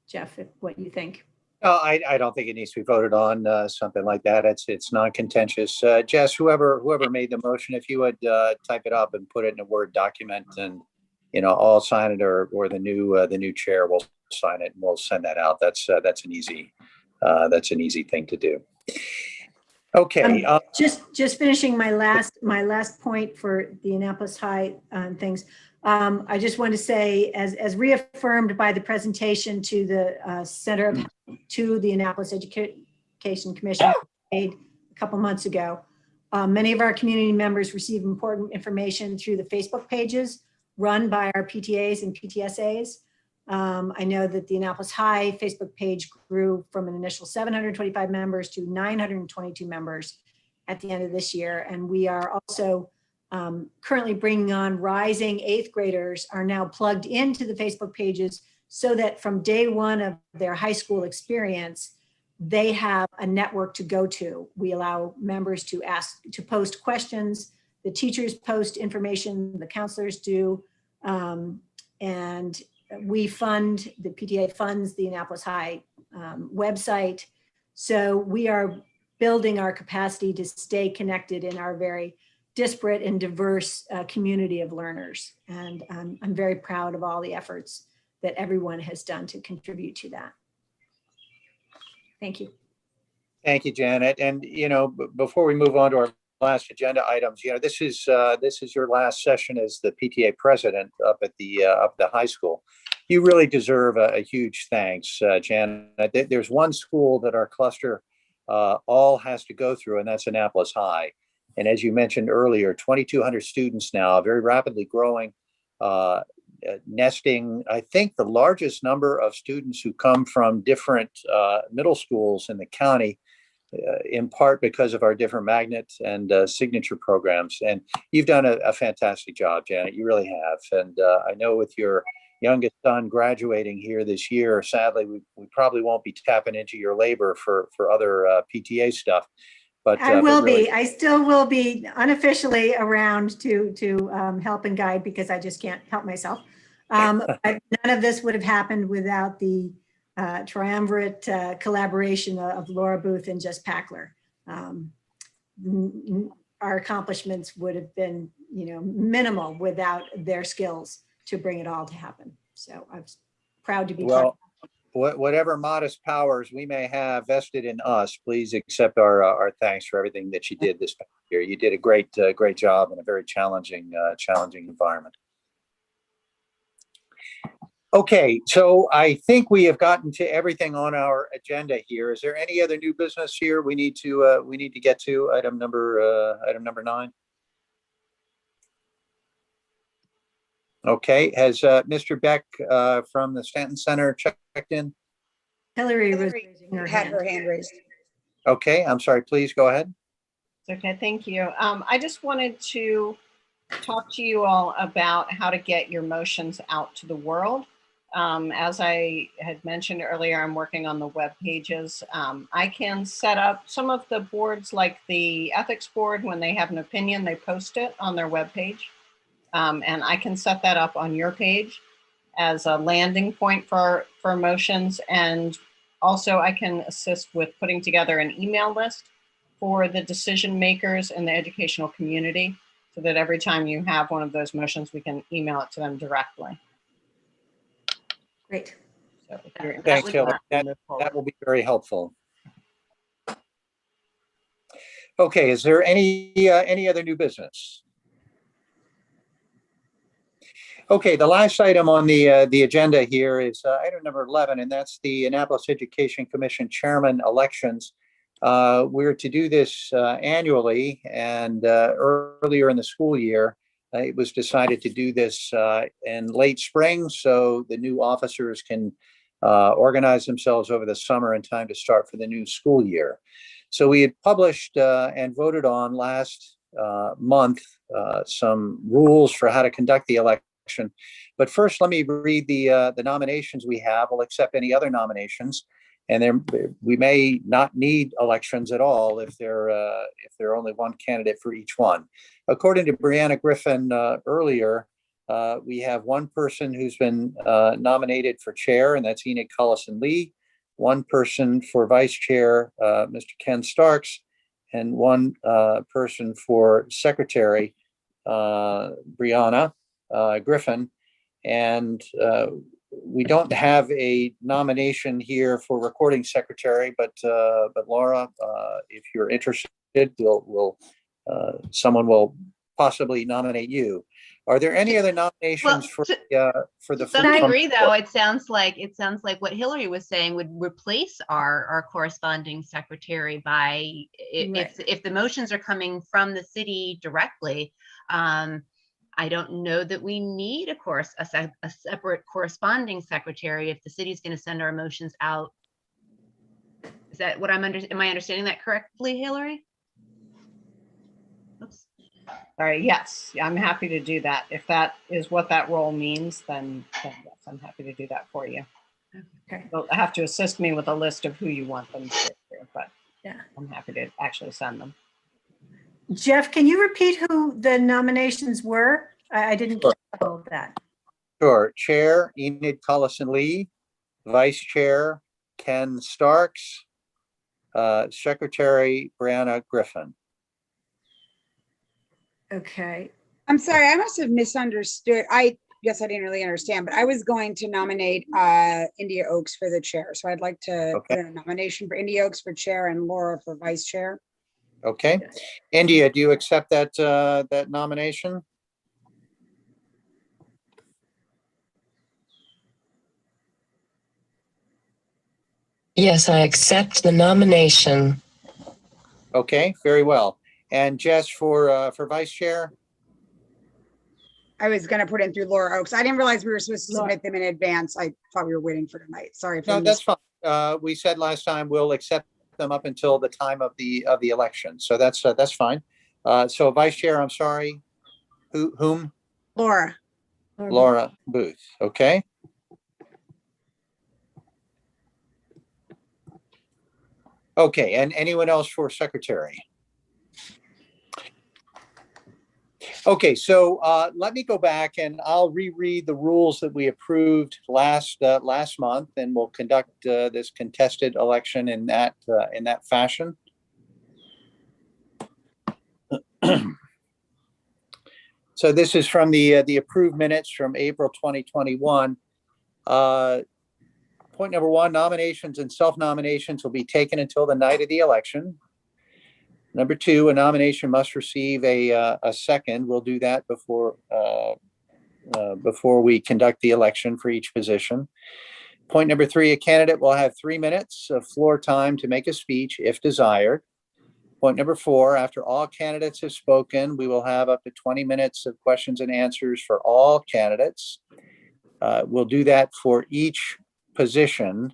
Jeff, what you think. No, I don't think it needs to be voted on, something like that. It's non-contentious. Jess, whoever made the motion, if you would type it up and put it in a Word document, and I'll sign it, or the new chair will sign it, and we'll send that out. That's an easy thing to do. Okay. Just finishing my last point for the Annapolis High things. I just want to say, as reaffirmed by the presentation to the to the Annapolis Education Commission made a couple months ago, many of our community members receive important information through the Facebook pages run by our PTAs and PTSAs. I know that the Annapolis High Facebook page grew from an initial 725 members to 922 members at the end of this year. And we are also currently bringing on rising 8th graders are now plugged into the Facebook pages, so that from day one of their high school experience, they have a network to go to. We allow members to post questions. The teachers post information, the counselors do. And the PTA funds the Annapolis High website. So we are building our capacity to stay connected in our very disparate and diverse community of learners. And I'm very proud of all the efforts that everyone has done to contribute to that. Thank you. Thank you, Janet. And, before we move on to our last agenda items, this is your last session as the PTA president up at the high school. You really deserve a huge thanks, Janet. There's one school that our cluster all has to go through, and that's Annapolis High. And as you mentioned earlier, 2,200 students now, very rapidly growing, nesting, I think, the largest number of students who come from different middle schools in the county, in part because of our different magnet and signature programs. And you've done a fantastic job, Janet. You really have. And I know with your youngest son graduating here this year, sadly, we probably won't be tapping into your labor for other PTA stuff. But I will really, be. I still will be unofficially around to help and guide because I just can't help myself. But none of this would have happened without the triumvirate collaboration of Laura Booth and Jess Packler. Our accomplishments would have been, minimal without their skills to bring it all to happen. So I'm proud to be part of well, whatever modest powers we may have vested in us, please accept our thanks for everything that you did this past year. You did a great job in a very challenging environment. Okay, so I think we have gotten to everything on our agenda here. Is there any other new business here we need to get to? Item number 9. Okay, has Mr. Beck from the Stanton Center checked in? Hillary was raising her Had hand. her hand raised. Okay, I'm sorry, please go ahead. Okay, thank you. I just wanted to talk to you all about how to get your motions out to the world. As I had mentioned earlier, I'm working on the web pages. I can set up some of the boards, like the ethics board, when they have an opinion, they post it on their web page. And I can set that up on your page as a landing point for motions. And also I can assist with putting together an email list for the decision makers in the educational community, so that every time you have one of those motions, we can email it to them directly. Great. So if you're Thanks, interested in Hillary. that, we'll move forward. That will be very helpful. Okay, is there any other new business? Okay, the last item on the agenda here is item number 11, and that's the Annapolis Education Commission Chairman elections. We're to do this annually, and earlier in the school year, it was decided to do this in late spring, so the new officers can organize themselves over the summer in time to start for the new school year. So we had published and voted on last month some rules for how to conduct the election. But first, let me read the nominations we have. We'll accept any other nominations, and then we may not need elections at all if there are only one candidate for each one. According to Brianna Griffin earlier, we have one person who's been nominated for chair, and that's Enid Collison-Lee. One person for vice chair, Mr. Ken Starks, and one person for secretary, Brianna Griffin. And we don't have a nomination here for recording secretary, but Laura, if you're interested, someone will possibly nominate you. Are there any other nominations for the? To some degree, though, it sounds like what Hillary was saying would replace our corresponding secretary by if the motions are coming from the city directly. I don't know that we need, of course, a separate corresponding secretary if the city's going to send our motions out. Is that what am I understanding that correctly, Hillary? Oops. Sorry, yes, I'm happy to do that. If that is what that role means, then yes, I'm happy to do that for you. Okay. You'll have to assist me with a list of who you want them to, but Yeah. I'm happy to actually send them. Jeff, can you repeat who the nominations were? I didn't Sure. get all of that. Sure. Chair Enid Collison-Lee, Vice Chair Ken Starks, Secretary Brianna Griffin. Okay. I'm sorry, I must have misunderstood. I guess I didn't really understand, but I was going to nominate India Oaks for the chair. So I'd like to Okay. put in a nomination for India Oaks for chair and Laura for vice chair. Okay. India, do you accept that that nomination? Yes, I accept the nomination. Okay, very well. And Jess for vice chair? I was gonna put in through Laura Oaks. I didn't realize we were supposed to Laura. submit them in advance. I thought we were waiting for tonight. Sorry. No, that's fine. We said last time we'll accept them up until the time of the election. So that's fine. So vice chair, I'm sorry. Whom? Laura. Laura Booth. Okay. Okay, and anyone else for secretary? Okay, so let me go back and I'll reread the rules that we approved last month, and we'll conduct this contested election in that fashion. So this is from the approved minutes from April 2021. Point number one, nominations and self-nominations will be taken until the night of the election. Number two, a nomination must receive a second. We'll do that before we conduct the election for each position. Point number three, a candidate will have 3 minutes of floor time to make a speech if desired. Point number four, after all candidates have spoken, we will have up to 20 minutes of questions and answers for all candidates. We'll do that for each position.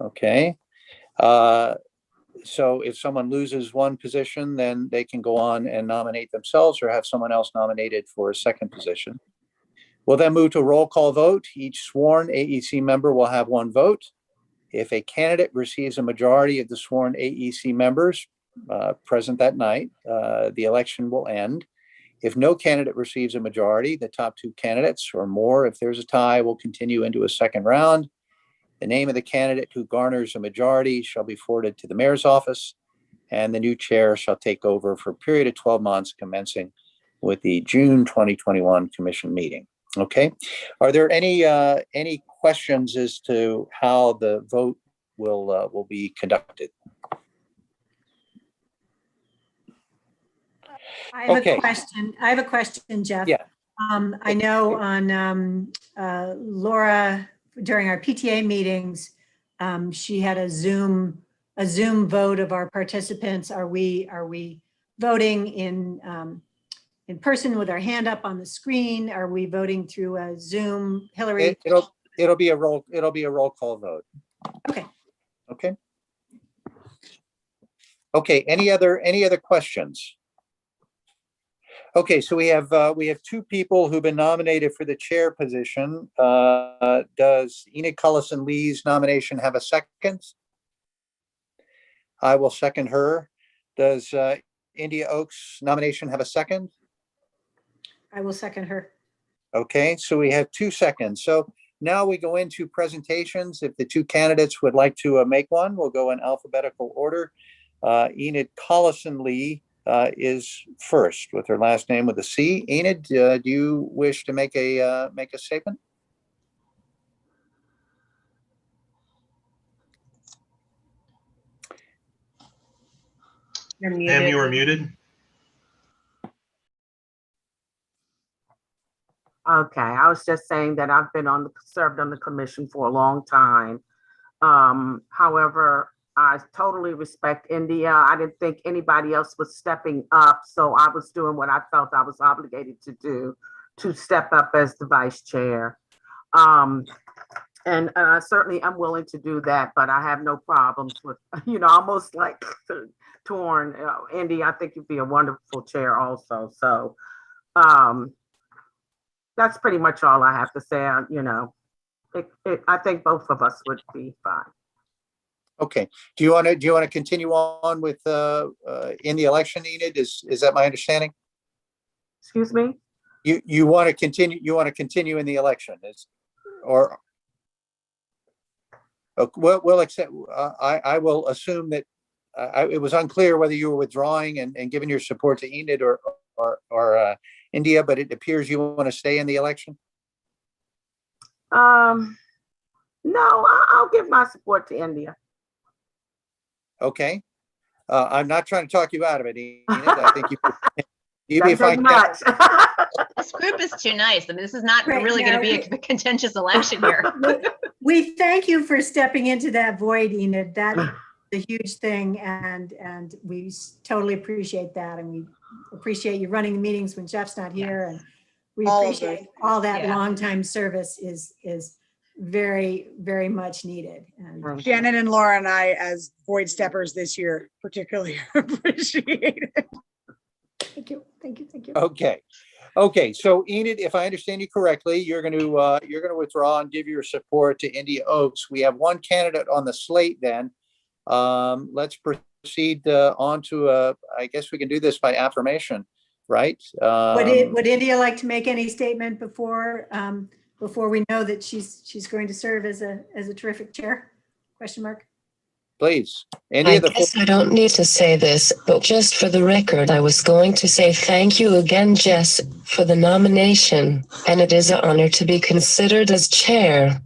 Okay. So if someone loses one position, then they can go on and nominate themselves or have someone else nominated for a second position. We'll then move to a roll call vote. Each sworn AEC member will have one vote. If a candidate receives a majority of the sworn AEC members present that night, the election will end. If no candidate receives a majority, the top two candidates or more, if there's a tie, will continue into a second round. The name of the candidate who garners a majority shall be forwarded to the mayor's office, and the new chair shall take over for a period of 12 months, commencing with the June 2021 commission meeting. Okay. Are there any questions as to how the vote will be conducted? I have Okay. a question. I have a question, Jeff. Yeah. I know on Laura, during our PTA meetings, she had a Zoom vote of our participants. Are we voting in person with our hand up on the screen? Are we voting through a Zoom? Hillary? It'll be a roll call vote. Okay. Okay. Okay. Any other questions? Okay, so we have two people who've been nominated for the chair position. Does Enid Collison-Lee's nomination have a second? I will second her. Does India Oaks' nomination have a second? I will second her. Okay, so we have 2 seconds. So now we go into presentations. If the two candidates would like to make one, we'll go in alphabetical order. Enid Collison-Lee is first with her last name with a C. Enid, do you wish to make a statement? You're Pam, muted. you are muted. Okay, I was just saying that I've been served on the commission for a long time. However, I totally respect India. I didn't think anybody else was stepping up, so I was doing what I felt I was obligated to do, to step up as the vice chair. And certainly I'm willing to do that, but I have no problems with, almost like torn. Indy, I think you'd be a wonderful chair also. So that's pretty much all I have to say. I think both of us would be fine. Okay. Do you want to continue on with in the election, Enid? Is that my understanding? Excuse me? You want to continue in the election, or we'll accept, I will assume that it was unclear whether you were withdrawing and giving your support to Enid or India, but it appears you want to stay in the election. No, I'll give my support to India. Okay. I'm not trying to talk you out of it, Enid. I think you'd be a Doesn't take fine much. This group is too nice. I mean, this is not Right, really going to no, be a contentious election here. We thank you for stepping into that void, Enid. That is a huge thing, and we totally appreciate that, and we appreciate you running the meetings when Jeff's not here, and we All of appreciate all that Yeah. longtime service is very, very much needed. And Shannon and Laura and I, as void steppers this year, particularly appreciate it. thank you, thank you, thank you. Okay. So Enid, if I understand you correctly, you're going to withdraw and give your support to India Oaks. We have one candidate on the slate then. Let's proceed on to, I guess we can do this by affirmation, right? Would India like to make any statement before we know that she's going to serve as a terrific chair? Question mark. Please. I India, the guess I don't need to say this, but just for the record, I was going to say thank you again, Jess, for the nomination, and it is an honor to be considered as chair.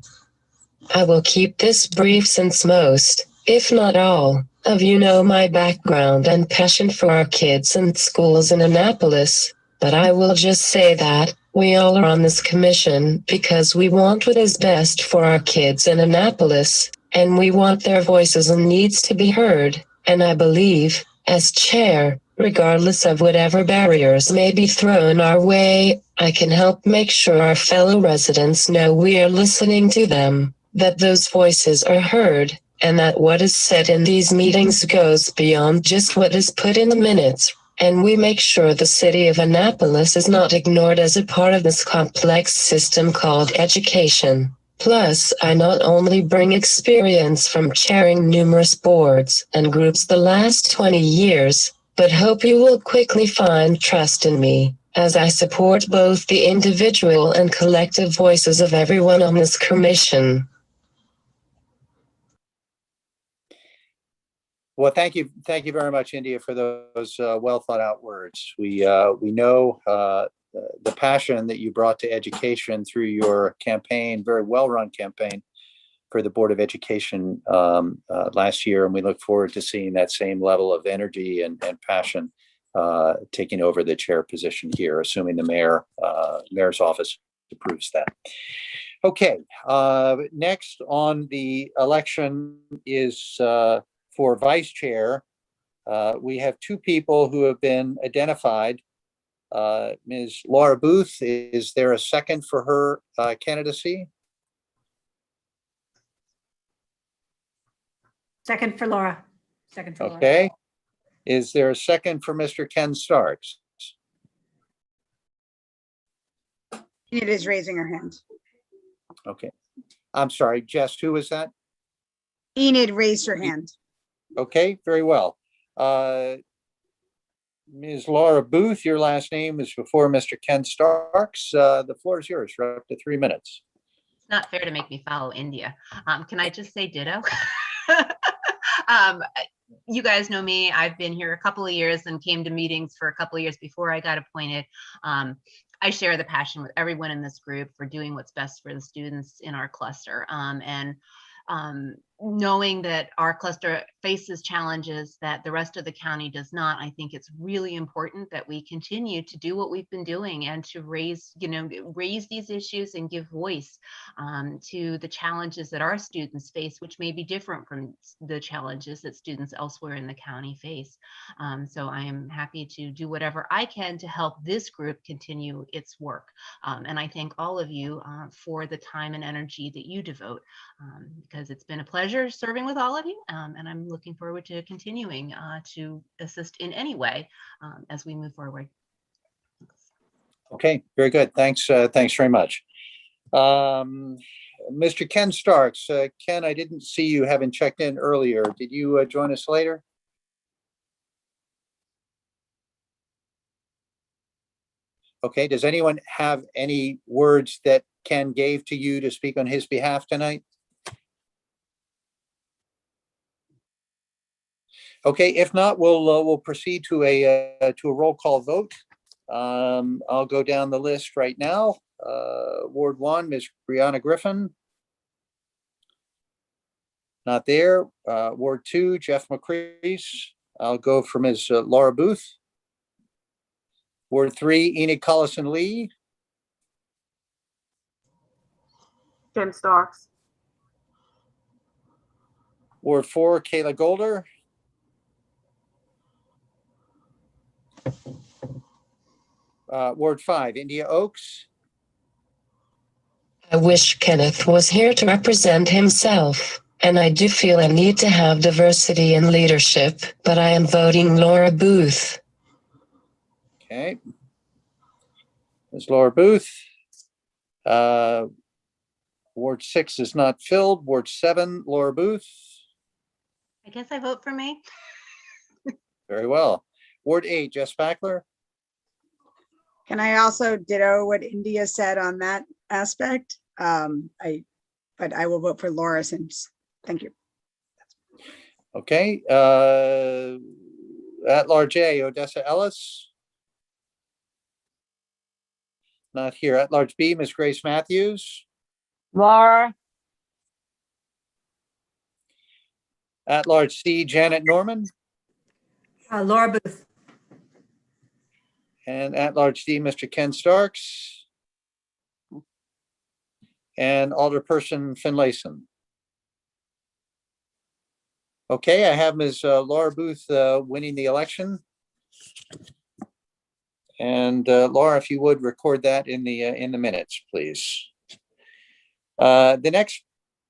I will keep this brief since most, if not all, of you know my background and passion for our kids and schools in Annapolis, but I will just say that we all are on this commission because we want what is best for our kids in Annapolis, and we want their voices and needs to be heard, and I believe, as chair, regardless of whatever barriers may be thrown our way, I can help make sure our fellow residents know we are listening to them, that those voices are heard, and that what is said in these meetings goes beyond just what is put in the minutes, and we make sure the city of Annapolis is not ignored as a part of this complex system called education. Plus, I not only bring experience from chairing numerous boards and groups the last 20 years, but hope you will quickly find trust in me, as I support both the individual and collective voices of everyone on this commission. Well, thank you very much, India, for those well thought out words. We know the passion that you brought to education through your campaign, very well run campaign for the Board of Education last year, and we look forward to seeing that same level of energy and passion taking over the chair position here, assuming the mayor's office approves that. Okay, next on the election is for vice chair. We have two people who have been identified. Ms. Laura Booth, is there a second for her candidacy? Second for Laura. Second for Laura. Okay. Is there a second for Mr. Ken Starks? Enid is raising her hand. Okay. I'm sorry, Jess, who was that? Enid raised her hand. Okay, very well. Ms. Laura Booth, your last name is before Mr. Ken Starks. The floor is yours for up to 3 minutes. It's not fair to make me follow India. Can I just say ditto? You guys know me. I've been here a couple of years and came to meetings for a couple of years before I got appointed. I share the passion with everyone in this group for doing what's best for the students in our cluster. Knowing that our cluster faces challenges that the rest of the county does not, I think it's really important that we continue to do what we've been doing and to raise these issues and give voice to the challenges that our students face, which may be different from the challenges that students elsewhere in the county face. So I am happy to do whatever I can to help this group continue its work. And I thank all of you for the time and energy that you devote, because it's been a pleasure serving with all of you, and I'm looking forward to continuing to assist in any way as we move forward. Okay, very good. Thanks. Thanks very much. Mr. Ken Starks. Ken, I didn't see you having checked in earlier. Did you join us later? Okay, does anyone have any words that Ken gave to you to speak on his behalf tonight? Okay, if not, we'll proceed to a roll call vote. I'll go down the list right now. Ward 1, Ms. Brianna Griffin. Not there. Ward 2, Jeff McCrease. I'll go for Ms. Laura Booth. Ward 3, Enid Collison Lee. Ken Starks. Ward 4, Kayla Golder. Ward 5, India Oaks. I wish Kenneth was here to represent himself, and I do feel a need to have diversity in leadership, but I am voting Laura Booth. Okay. Ms. Laura Booth. Ward 6 is not filled. Ward 7, Laura Booth. I guess I vote for me. Very well. Ward 8, Jess Backler. Can I also ditto what India said on that aspect? But I will vote for Laura since, thank you. Okay. At large A, Odessa Ellis. Not here. At large B, Ms. Grace Matthews. Laura, At large C, Janet Norman. Laura Booth. And at large D, Mr. Ken Starks. And Alderperson Finlayson. Okay, I have Ms. Laura Booth winning the election. And Laura, if you would record that in the minutes, please. The next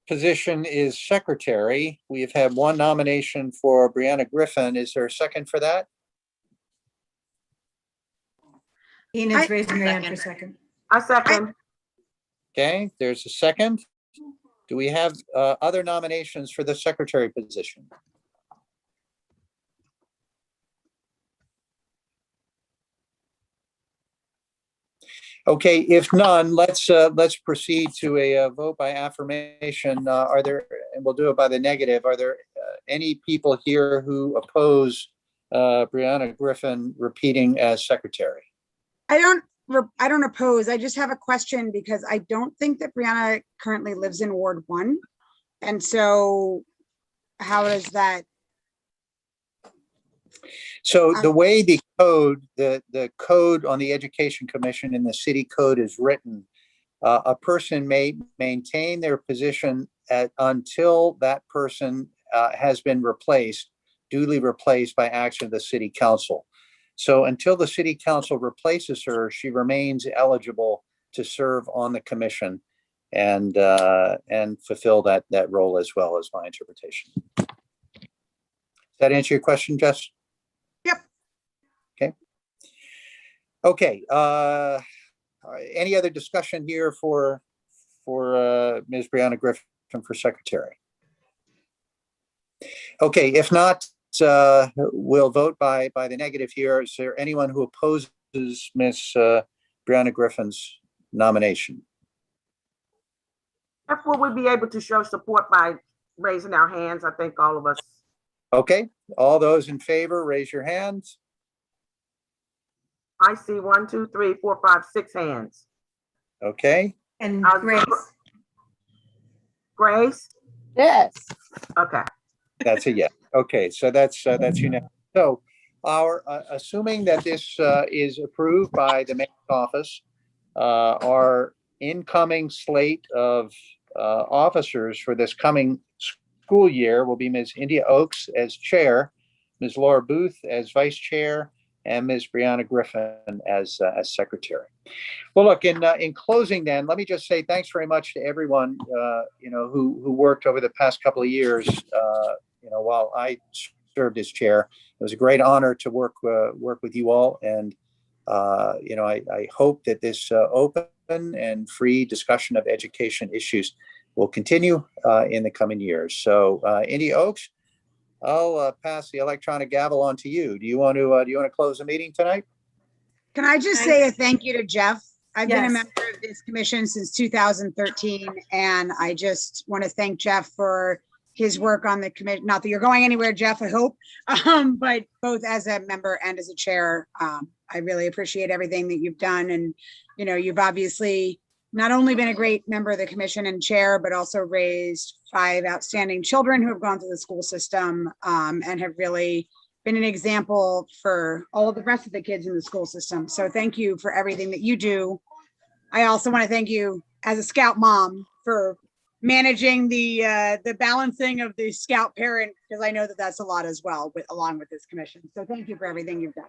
position is secretary. We have had one nomination for Brianna Griffin. Is there a second for that? Enid's raising her hand for a second. I second. Okay, there's a second. Do we have other nominations for the secretary position? Okay, if none, let's proceed to a vote by affirmation. Are there, and we'll do it by the negative, are there any people here who oppose Brianna Griffin repeating as secretary? I don't oppose. I just have a question because I don't think that Brianna currently lives in Ward 1. And so how does that? So the way the code, the code on the Education Commission in the city code is written, a person may maintain their position until that person has been duly replaced by action of the city council. So until the city council replaces her, she remains eligible to serve on the commission and fulfill that role as well, as my interpretation. Does that answer your question, Jess? Yep. Okay. Okay. Any other discussion here for Ms. Brianna Griffin for secretary? Okay, if not, we'll vote by the negative here. Is there anyone who opposes Ms. Brianna Griffin's nomination? Will we be able to show support by raising our hands? I think all of us. Okay, all those in favor, raise your hands. I see 1, 2, 3, 4, 5, 6 hands. Okay, And Uh, Grace. Grace? yes. Okay. that's a yes. Okay, so that's unanimous. So our, assuming that this is approved by the mayor's office, our incoming slate of officers for this coming school year will be Ms. India Oaks as chair, Ms. Laura Booth as vice chair, and Ms. Brianna Griffin as secretary. Well, look, in closing then, let me just say thanks very much to everyone, who worked over the past couple of years, while I served as chair. It was a great honor to work with you all. And, I hope that this open and free discussion of education issues will continue in the coming years. So India Oaks, I'll pass the electronic gavel on to you. Do you want to close the meeting tonight? Can I just say a thank you to Jeff? I've been a Yes. member of this commission since 2013, and I just want to thank Jeff for his work on the committee. Not that you're going anywhere, Jeff, I hope, but both as a member and as a chair, I really appreciate everything that you've done. And, you know, you've obviously not only been a great member of the commission and chair, but also raised 5 outstanding children who have gone through the school system, and have really been an example for all of the rest of the kids in the school system. So thank you for everything that you do. I also want to thank you as a Scout mom for managing the balancing of the Scout parent, because I know that that's a lot as well, along with this commission. So thank you for everything you've done.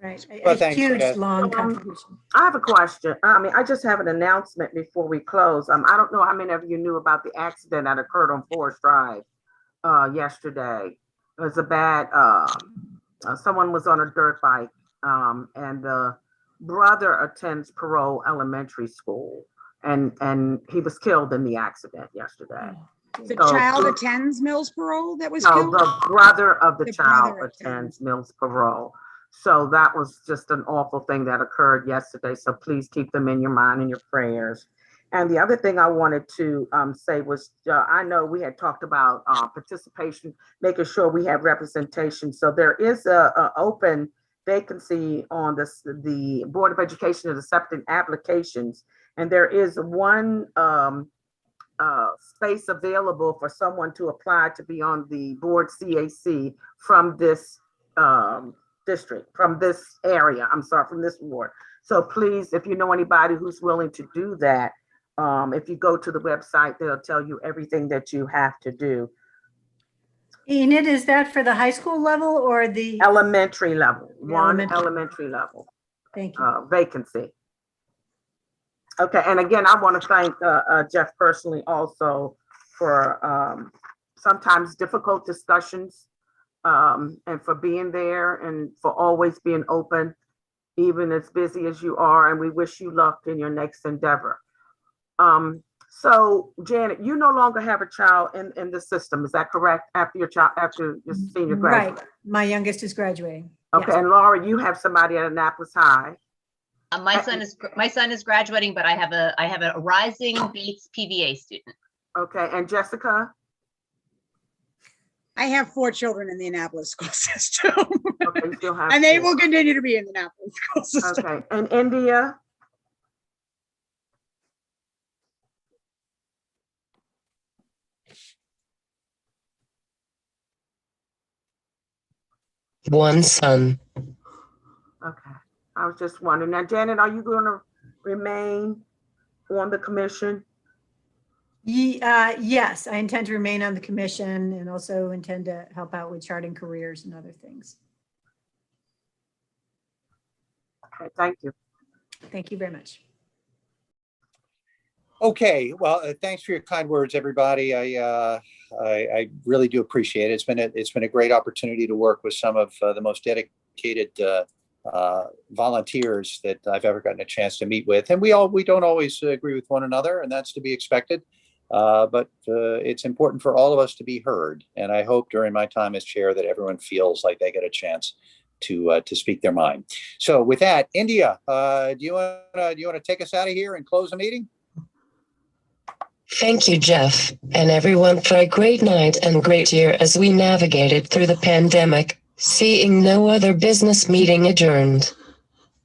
Right. Well, A thanks, huge, Beth. long contribution. I have a question. I just have an announcement before we close. I don't know how many of you knew about the accident that occurred on Forest Drive yesterday. It was a bad, someone was on a dirt bike, and the brother attends Parole Elementary School, and he was killed in the accident yesterday. The So- child attends Mills Parole that was No, killed? the brother of the The child brother attends Mills Parole. So that was just an awful thing that occurred yesterday. So please keep them in your mind and your prayers. And the other thing I wanted to say was, I know we had talked about participation, making sure we have representation. So there is a open vacancy on the Board of Education is accepting applications. And there is one space available for someone to apply to be on the board CAC from this district, from this area, from this ward. So please, if you know anybody who's willing to do that, if you go to the website, they'll tell you everything that you have to do. Enid, is that for the high school level or the? Elementary level, one Elementary. elementary level Thank you. vacancy. Okay, and again, I want to thank Jeff personally also for sometimes difficult discussions, and for being there and for always being open, even as busy as you are, and we wish you luck in your next endeavor. So Janet, you no longer have a child in the system, is that correct? After your senior Right. graduate? My youngest is graduating. Okay, Yes. and Laura, you have somebody at Annapolis High. My son is graduating, but I have a Rising Beats PVA student. Okay, and Jessica? I have 4 children in the Annapolis school system. Okay, you still have And they 4. will continue to be in the Annapolis school system. Okay, and India? One son. Okay, I was just wondering. Now, Janet, are you going to remain on the commission? Yes, I intend to remain on the commission and also intend to help out with charting careers and other things. Okay, thank you. Thank you very much. Okay, well, thanks for your kind words, everybody. I really do appreciate it. It's been a great opportunity to work with some of the most dedicated volunteers that I've ever gotten a chance to meet with. And we don't always agree with one another, and that's to be expected. But it's important for all of us to be heard. And I hope during my time as chair that everyone feels like they get a chance to speak their mind. So with that, India, do you want to take us out of here and close the meeting? Thank you, Jeff, and everyone for a great night and great year as we navigated through the pandemic. Seeing no other business, meeting adjourned.